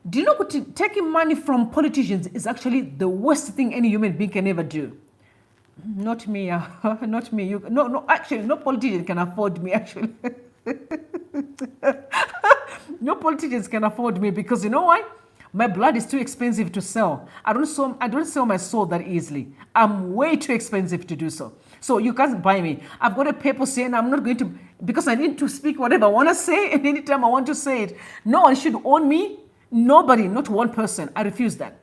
Do you know what taking money from politicians is actually the worst thing any human being can ever do? Not me, not me. Actually, no politician can afford me, actually. No politicians can afford me because you know why? My blood is too expensive to sell. I don't sell my soul that easily. I'm way too expensive to do so. So you can't buy me. I've got a paper saying I'm not going to, because I need to speak whatever I want to say, and anytime I want to say it. No one should own me. Nobody, not one person. I refuse that.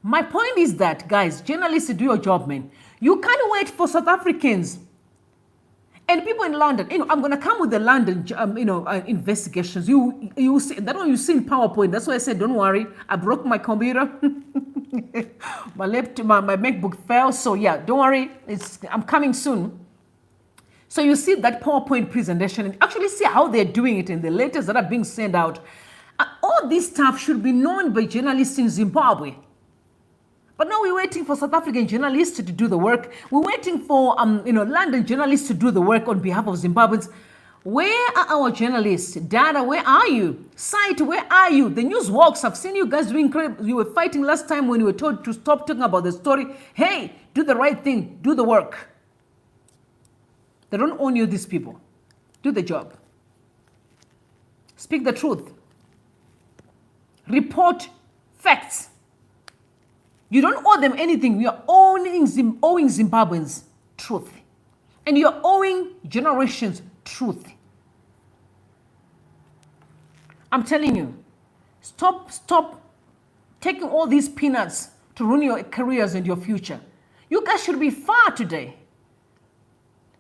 My point is that, guys, journalists, do your job, man. You can't wait for South Africans and people in London. I'm going to come with the London, investigations. You see that one you see in PowerPoint. That's why I said, don't worry. I broke my computer. my MacBook fell. So yeah, don't worry. I'm coming soon. So you see that PowerPoint presentation and actually see how they're doing it in the letters that are being sent out. All this stuff should be known by journalists in Zimbabwe. But now we're waiting for South African journalists to do the work. We're waiting for London journalists to do the work on behalf of Zimbabweans. Where are our journalists? Dada, where are you? Site, where are you? The news walks, I've seen you guys doing incredible. You were fighting last time when you were told to stop talking about the story. Hey, do the right thing. Do the work. They don't own you, these people. Do the job. Speak the truth. Report facts. You don't owe them anything. You are owing Zimbabweans truth. And you're owing generations truth. I'm telling you, stop taking all these peanuts to ruin your careers and your future. You guys should be far today.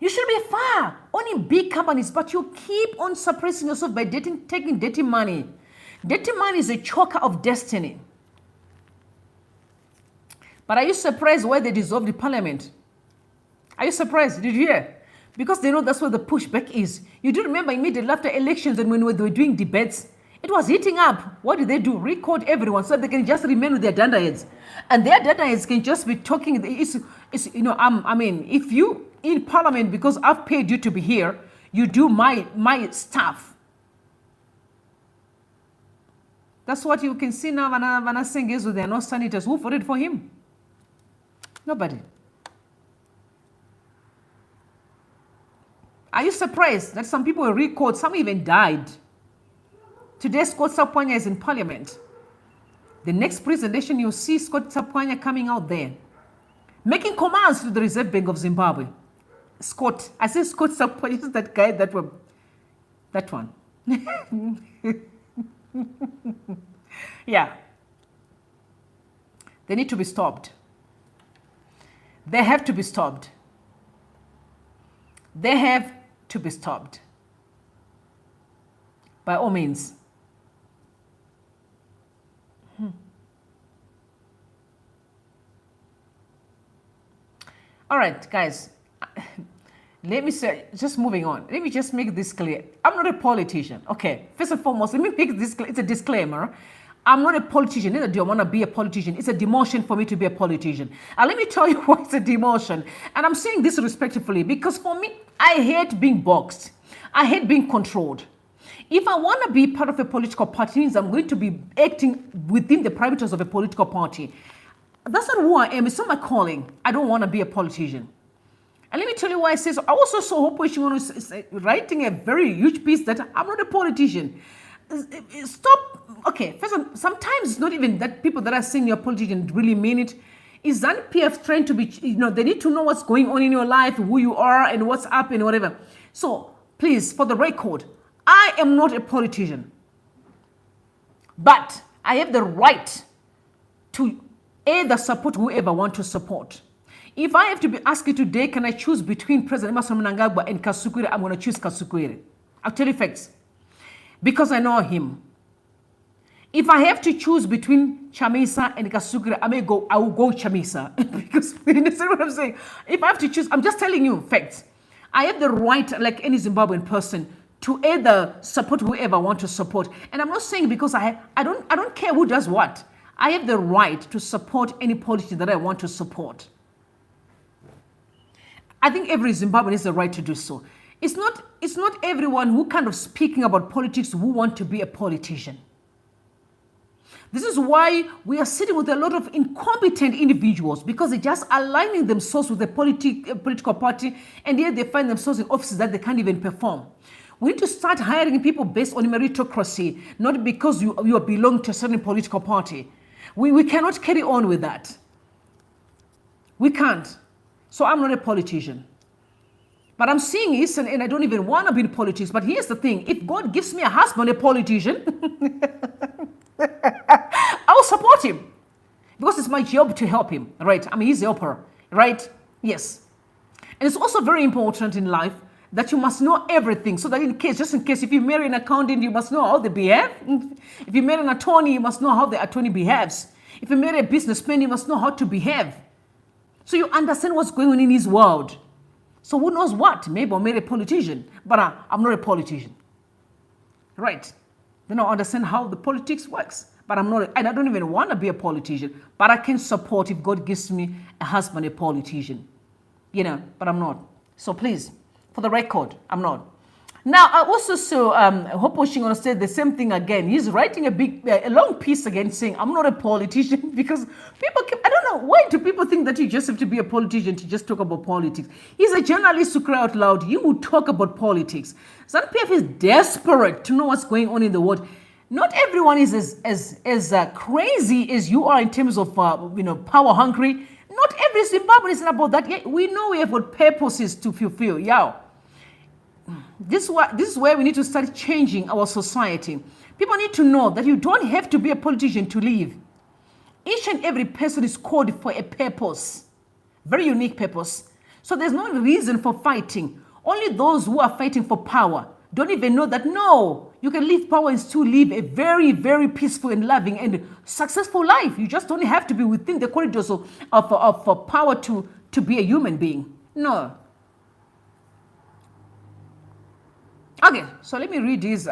You should be far, owning big companies, but you keep on suppressing yourself by taking dirty money. Dirty money is a choker of destiny. But are you surprised why they dissolved the parliament? Are you surprised? Did you hear? Because they know that's where the pushback is. You do remember immediately after elections and when they were doing debates, it was heating up. What did they do? Record everyone so they can just remain with their danda heads. And their danda heads can just be talking. If you in parliament, because I've paid you to be here, you do my stuff. That's what you can see now. Vana Sengezo, they are not senators. Who voted for him? Nobody. Are you surprised that some people were recalled? Some even died. Today, Scott Sapwanya is in parliament. The next presentation, you'll see Scott Sapwanya coming out there, making commands to the Reserve Bank of Zimbabwe. Scott, I say Scott Sapwanya is that guy that one. Yeah. They need to be stopped. They have to be stopped. They have to be stopped. By all means. All right, guys. Let me say, just moving on. Let me just make this clear. I'm not a politician. Okay. First and foremost, let me make this clear. It's a disclaimer. I'm not a politician. Neither do I want to be a politician. It's a demotion for me to be a politician. And let me tell you why it's a demotion. And I'm saying this respectfully because for me, I hate being boxed. I hate being controlled. If I want to be part of a political party, it means I'm going to be acting within the parameters of a political party. That's not who I am. It's not my calling. I don't want to be a politician. And let me tell you why I say so. I also saw Hope was writing a very huge piece that I'm not a politician. Stop. Okay, first, sometimes it's not even that people that are saying you're a politician really mean it. Is ZANU-PF trying to be, they need to know what's going on in your life, who you are, and what's up, and whatever. So, please, for the record, I am not a politician. But I have the right to either support whoever I want to support. If I have to be asked today, can I choose between President Mnangagwa and Kasukwire, I'm going to choose Kasukwire. I'll tell you facts. Because I know him. If I have to choose between Chamisa and Kasukwire, I will go Chamisa. Because you understand what I'm saying? If I have to choose, I'm just telling you facts. I have the right, like any Zimbabwean person, to either support whoever I want to support. And I'm not saying because I don't care who does what. I have the right to support any politician that I want to support. I think every Zimbabwean has the right to do so. It's not everyone who kind of speaking about politics who want to be a politician. This is why we are sitting with a lot of incompetent individuals because they're just aligning themselves with a political party and yet they find themselves in offices that they can't even perform. We need to start hiring people based on meritocracy, not because you belong to a certain political party. We cannot carry on with that. We can't. So I'm not a politician. But I'm seeing this, and I don't even want to be in politics. But here's the thing. If God gives me a husband, a politician, I will support him. Because it's my job to help him, right? I mean, he's a helper, right? Yes. And it's also very important in life that you must know everything. So that just in case, if you marry an accountant, you must know how they behave. If you marry an attorney, you must know how the attorney behaves. If you marry a businessman, you must know how to behave. So you understand what's going on in his world. So who knows what? Maybe I'll marry a politician, but I'm not a politician. Right. Then I understand how the politics works. But I'm not, and I don't even want to be a politician. But I can support if God gives me a husband, a politician. But I'm not. So please, for the record, I'm not. Now, I also saw Hope Oshingona said the same thing again. He's writing a long piece again saying, I'm not a politician because people I don't know, why do people think that you just have to be a politician to just talk about politics? He's a journalist who cry out loud. You will talk about politics. ZANU-PF is desperate to know what's going on in the world. Not everyone is as crazy as you are in terms of, power hungry. Not every Zimbabwean is about that. Yeah, we know we have got purposes to fulfill. Yeah. This is where we need to start changing our society. People need to know that you don't have to be a politician to live. Each and every person is called for a purpose, very unique purpose. So there's no reason for fighting. Only those who are fighting for power don't even know that, no, you can leave power and still live a very, very peaceful and loving and successful life. You just don't have to be within the corridors of power to be a human being. No. Okay, so let me read his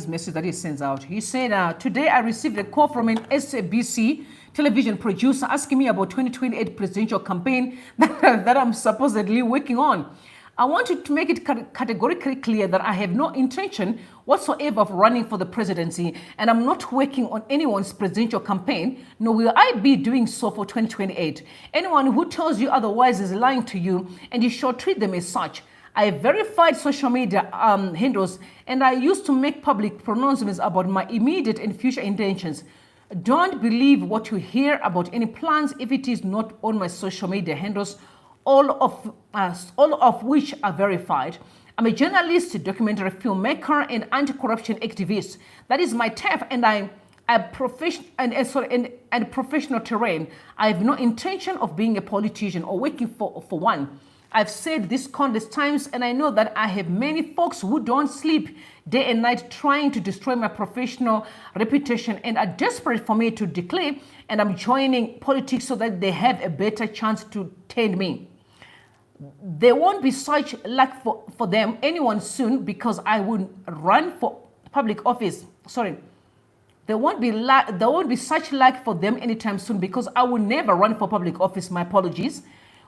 message that he sends out. He said, today I received a call from an SABC television producer asking me about 2028 presidential campaign that I'm supposedly working on. I wanted to make it categorically clear that I have no intention whatsoever of running for the presidency, and I'm not working on anyone's presidential campaign, nor will I be doing so for 2028. Anyone who tells you otherwise is lying to you, and you should treat them as such. I verified social media handles, and I used to make public pronouncements about my immediate and future intentions. Don't believe what you hear about any plans if it is not on my social media handles, all of which are verified. I'm a journalist, documentary filmmaker, and anti-corruption activist. That is my turf, and I'm a professional terrain. I have no intention of being a politician or working for one. I've said this countless times, and I know that I have many folks who don't sleep day and night trying to destroy my professional reputation and are desperate for me to declare, and I'm joining politics so that they have a better chance to tame me. there won't be such luck for them anyone soon because I would run for public office. Sorry. There won't be such luck for them anytime soon because I will never run for public office. My apologies.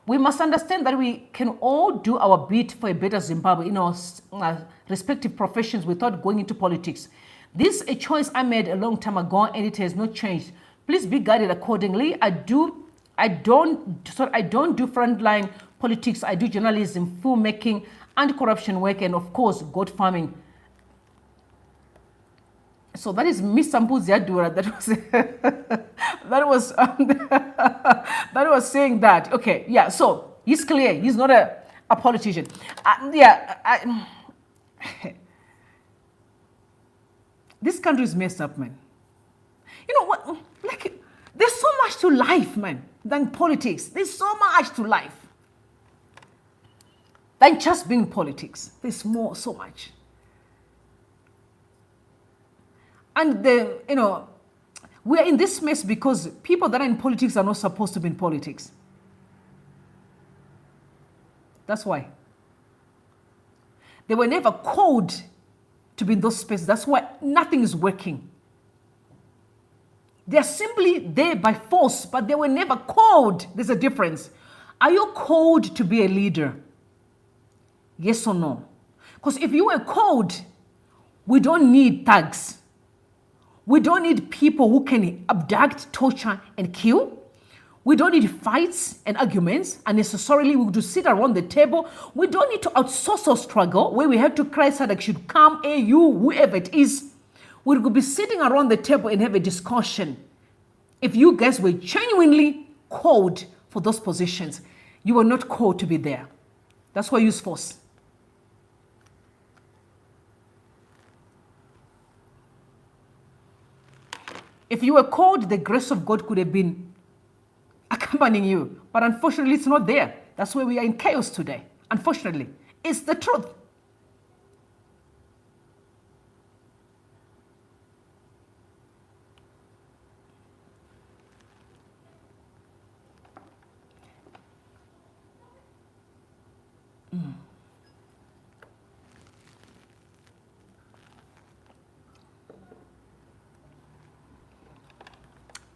We must understand that we can all do our bit for a better Zimbabwe in our respective professions without going into politics. This is a choice I made a long time ago and it has not changed. Please be guided accordingly. I don't do frontline politics. I do journalism, filmmaking, anti-corruption work, and of course, goat farming. So that is Miss Sambuzia Dura that was saying that. Okay, yeah. So he's clear. He's not a politician. This country is messed up, man. You know what? Like, there's so much to life, man, than politics. There's so much to life than just being politics. There's more, so much. And we are in this mess because people that are in politics are not supposed to be in politics. That's why. They were never called to be in those spaces. That's why nothing is working. They're simply there by force, but they were never called. There's a difference. Are you called to be a leader? Yes or no? Because if you were called, we don't need thugs. We don't need people who can abduct, torture, and kill. We don't need fights and arguments unnecessarily. We would sit around the table. We don't need to outsource our struggle where we have to cry SADC should come, hey, you, whoever it is. We could be sitting around the table and have a discussion. If you guys were genuinely called for those positions, you were not called to be there. That's why you use force. If you were called, the grace of God could have been accompanying you. But unfortunately, it's not there. That's why we are in chaos today. Unfortunately, it's the truth.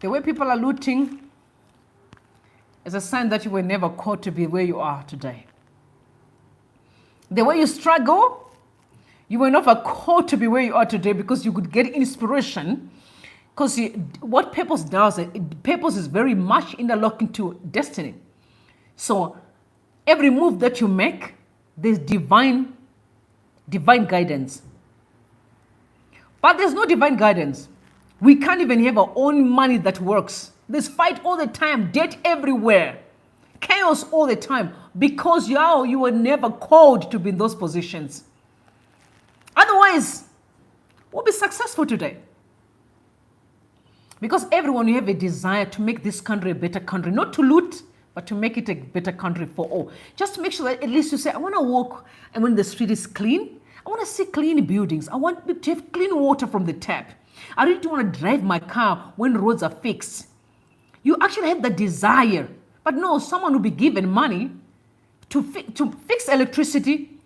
The way people are looting is a sign that you were never called to be where you are today. The way you struggle, you were never called to be where you are today because you could get inspiration. Because what purpose does, purpose is very much interlocked into destiny. So every move that you make, there's divine guidance. But there's no divine guidance. We can't even have our own money that works. There's fight all the time, debt everywhere, chaos all the time, because you were never called to be in those positions. Otherwise, we'll be successful today. Because everyone, you have a desire to make this country a better country, not to loot, but to make it a better country for all. Just to make sure that at least you say, I want to walk, and when the street is clean, I want to see clean buildings. I want to have clean water from the tap. I really don't want to drive my car when roads are fixed. You actually have the desire. But no, someone will be given money to fix electricity,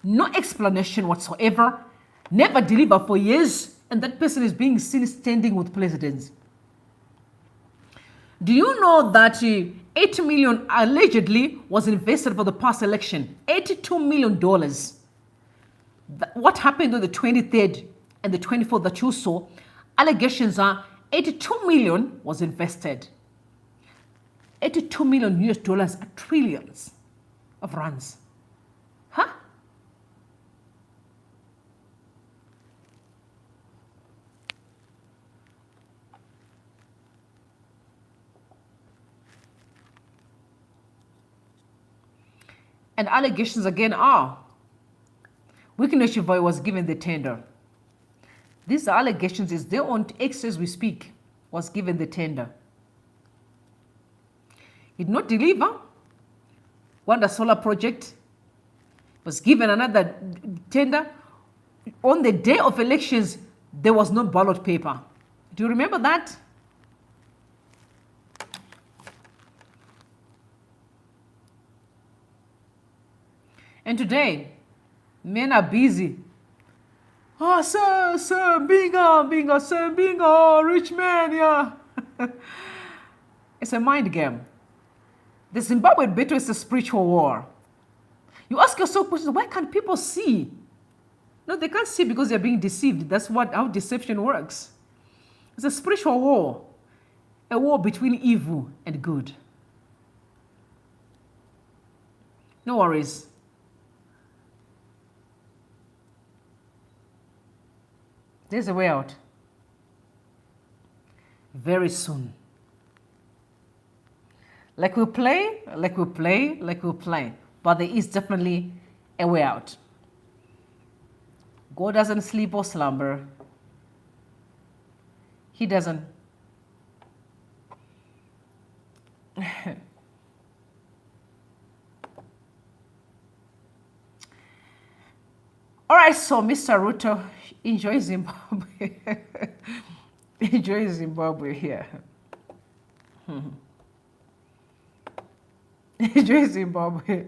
no explanation whatsoever, never deliver for years, and that person is being seen standing with presidents. Do you know that 80 million allegedly was invested for the past election? $82 million. What happened on the 23rd and the 24th that you saw, allegations are 82 million was invested. 82 million US dollars are trillions of rands. Huh? And allegations again are, Wikinews was given the tender. These allegations is their own ex as we speak, was given the tender. He did not deliver. Wanda Solar Project was given another tender. On the day of elections, there was no ballot paper. Do you remember that? And today, men are busy. Oh, sir, being a rich man, yeah. It's a mind game. The Zimbabwean battle is a spiritual war. You ask yourself questions, why can't people see? No, they can't see because they're being deceived. That's how deception works. It's a spiritual war. A war between evil and good. No worries. There's a way out. Very soon. Like we play. But there is definitely a way out. God doesn't sleep or slumber. He doesn't. All right, so Mr. Ruto, enjoy Zimbabwe. Enjoy Zimbabwe here. Enjoy Zimbabwe.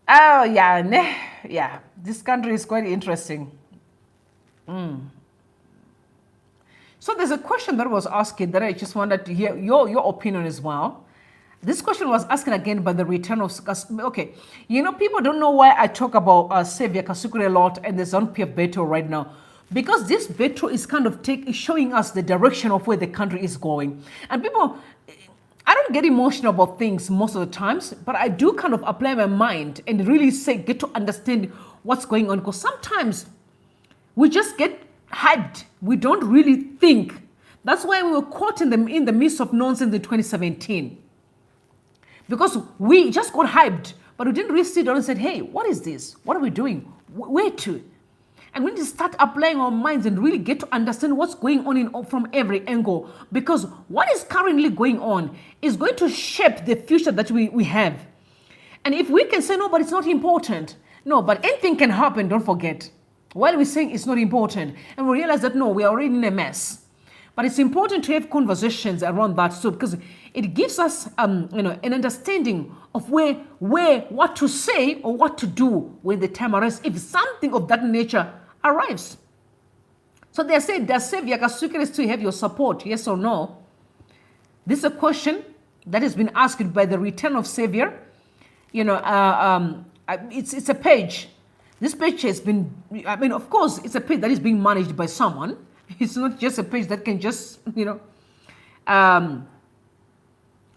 Oh, yeah. Yeah, this country is quite interesting. So there's a question that was asked that I just wanted to hear your opinion as well. This question was asked again by the return of... Okay, people don't know why I talk about Xavier Kasukure a lot and the ZANU-PF battle right now. Because this battle is kind of showing us the direction of where the country is going. And people... I don't get emotional about things most of the times, but I do kind of apply my mind and really get to understand what's going on. Because sometimes we just get hyped. We don't really think. That's why we were caught in the midst of nonsense in 2017. Because we just got hyped, but we didn't really sit down and said, hey, what is this? What are we doing? Where to? And we need to start applying our minds and really get to understand what's going on from every angle. Because what is currently going on is going to shape the future that we have. And if we can say, no, but it's not important. No, but anything can happen, don't forget. While we're saying it's not important, and we realize that, no, we are already in a mess. But it's important to have conversations around that, so because it gives us, an understanding of what to say or what to do when the time arrives, if something of that nature arrives. So they say, does Xavier Kasukure still have your support? Yes or no? This is a question that has been asked by the return of Xavier. It's a page. This page has been, of course, it's a page that is being managed by someone. It's not just a page that can just,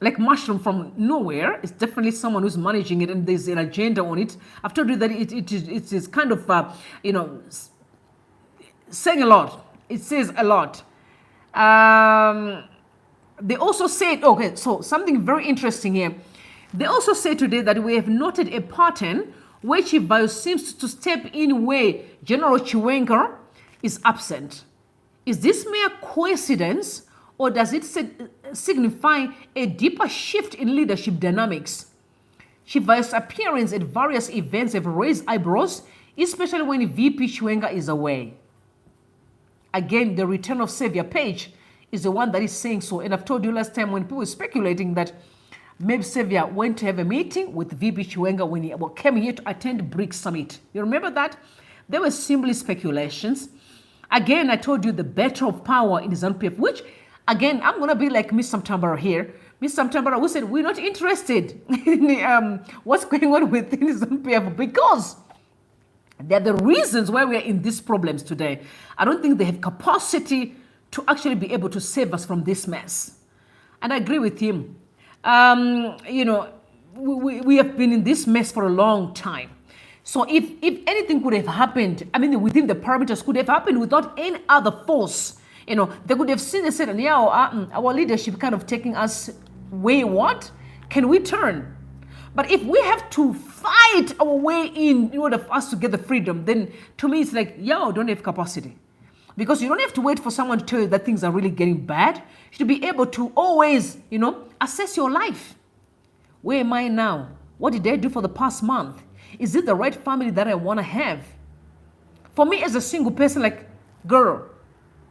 like mushroom from nowhere. It's definitely someone who's managing it, and there's an agenda on it. I've told you that it is kind of, saying a lot. It says a lot. They also said, okay, so something very interesting here. They also say today that we have noted a pattern where Chivayo seems to step in where General Chiwenga is absent. Is this mere coincidence, or does it signify a deeper shift in leadership dynamics? Chivayo's appearance at various events have raised eyebrows, especially when VP Chiwenga is away. Again, the return of Xavier Page is the one that is saying so. And I've told you last time when people were speculating that maybe Xavier went to have a meeting with VP Chiwenga when he came here to attend BRICS Summit. You remember that? They were simply speculations. Again, I told you the battle of power in ZANU-PF, which, again, I'm going to be like Miss Samtambara here. Miss Samtambara, who said we're not interested in what's going on within ZANU-PF because they're the reasons why we're in these problems today. I don't think they have capacity to actually be able to save us from this mess. And I agree with him. We have been in this mess for a long time. So if anything could have happened, within the parameters could have happened without any other force, they could have seen and said, yeah, our leadership kind of taking us wayward. Can we turn? But if we have to fight our way in order for us to get the freedom, then to me it's like, yo, don't have capacity. Because you don't have to wait for someone to tell you that things are really getting bad. You should be able to always, assess your life. Where am I now? What did I do for the past month? Is it the right family that I want to have? For me as a single person, like, girl,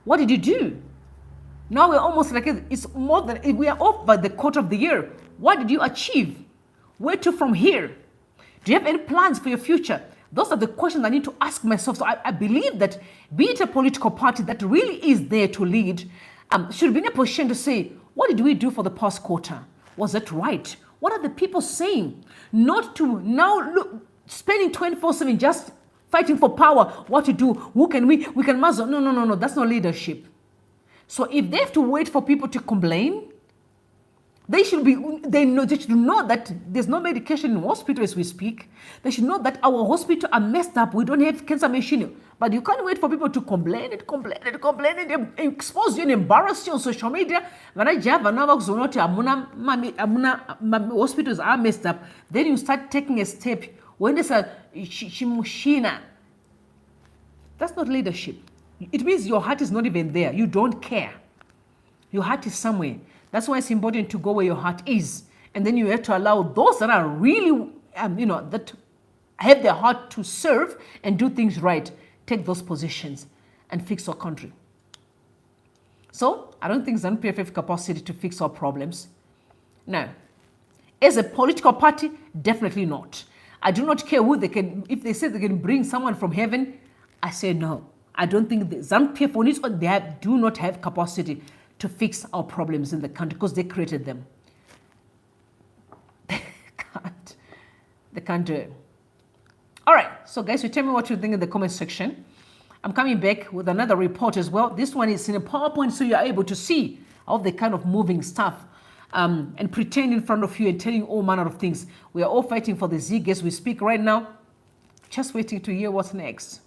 what did you do? Now we're almost like, it's more than, we are off by the quarter of the year. What did you achieve? Where to from here? Do you have any plans for your future? Those are the questions I need to ask myself. So I believe that be it a political party that really is there to lead, should be in a position to say, what did we do for the past quarter? Was that right? What are the people saying? Not to now look, spending 24/7 just fighting for power, what to do, who can we can muzzle. No, that's not leadership. So if they have to wait for people to complain, they should know that there's no medication in hospital as we speak. They should know that our hospital are messed up. We don't have cancer machine. But you can't wait for people to complain and expose you and embarrass you on social media. When hospitals are messed up, then you start taking a step. When there's a shimushina, that's not leadership. It means your heart is not even there. You don't care. Your heart is somewhere. That's why it's important to go where your heart is. And then you have to allow those that are really, that have their heart to serve and do things right, take those positions and fix our country. So I don't think ZANU-PF have capacity to fix our problems. No. As a political party, definitely not. I do not care who they can, if they say they can bring someone from heaven, I say no. I don't think the ZANU-PF on its own, do not have capacity to fix our problems in the country because they created them. They can't do it. All right, so guys, you tell me what you think in the comment section. I'm coming back with another report as well. This one is in a PowerPoint, so you're able to see all the kind of moving stuff and pretend in front of you and telling all manner of things. We are all fighting for the Zig as we speak right now, just waiting to hear what's next.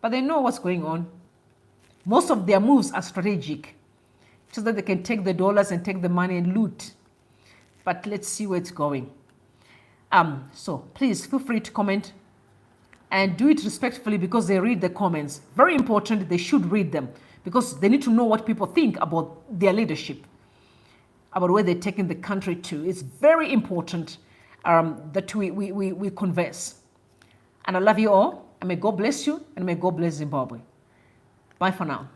But they know what's going on. Most of their moves are strategic, so that they can take the dollars and take the money and loot. But let's see where it's going. So please feel free to comment and do it respectfully because they read the comments. Very important, they should read them because they need to know what people think about their leadership, about where they're taking the country to. It's very important that we converse. And I love you all, and may God bless you, and may God bless Zimbabwe. Bye for now.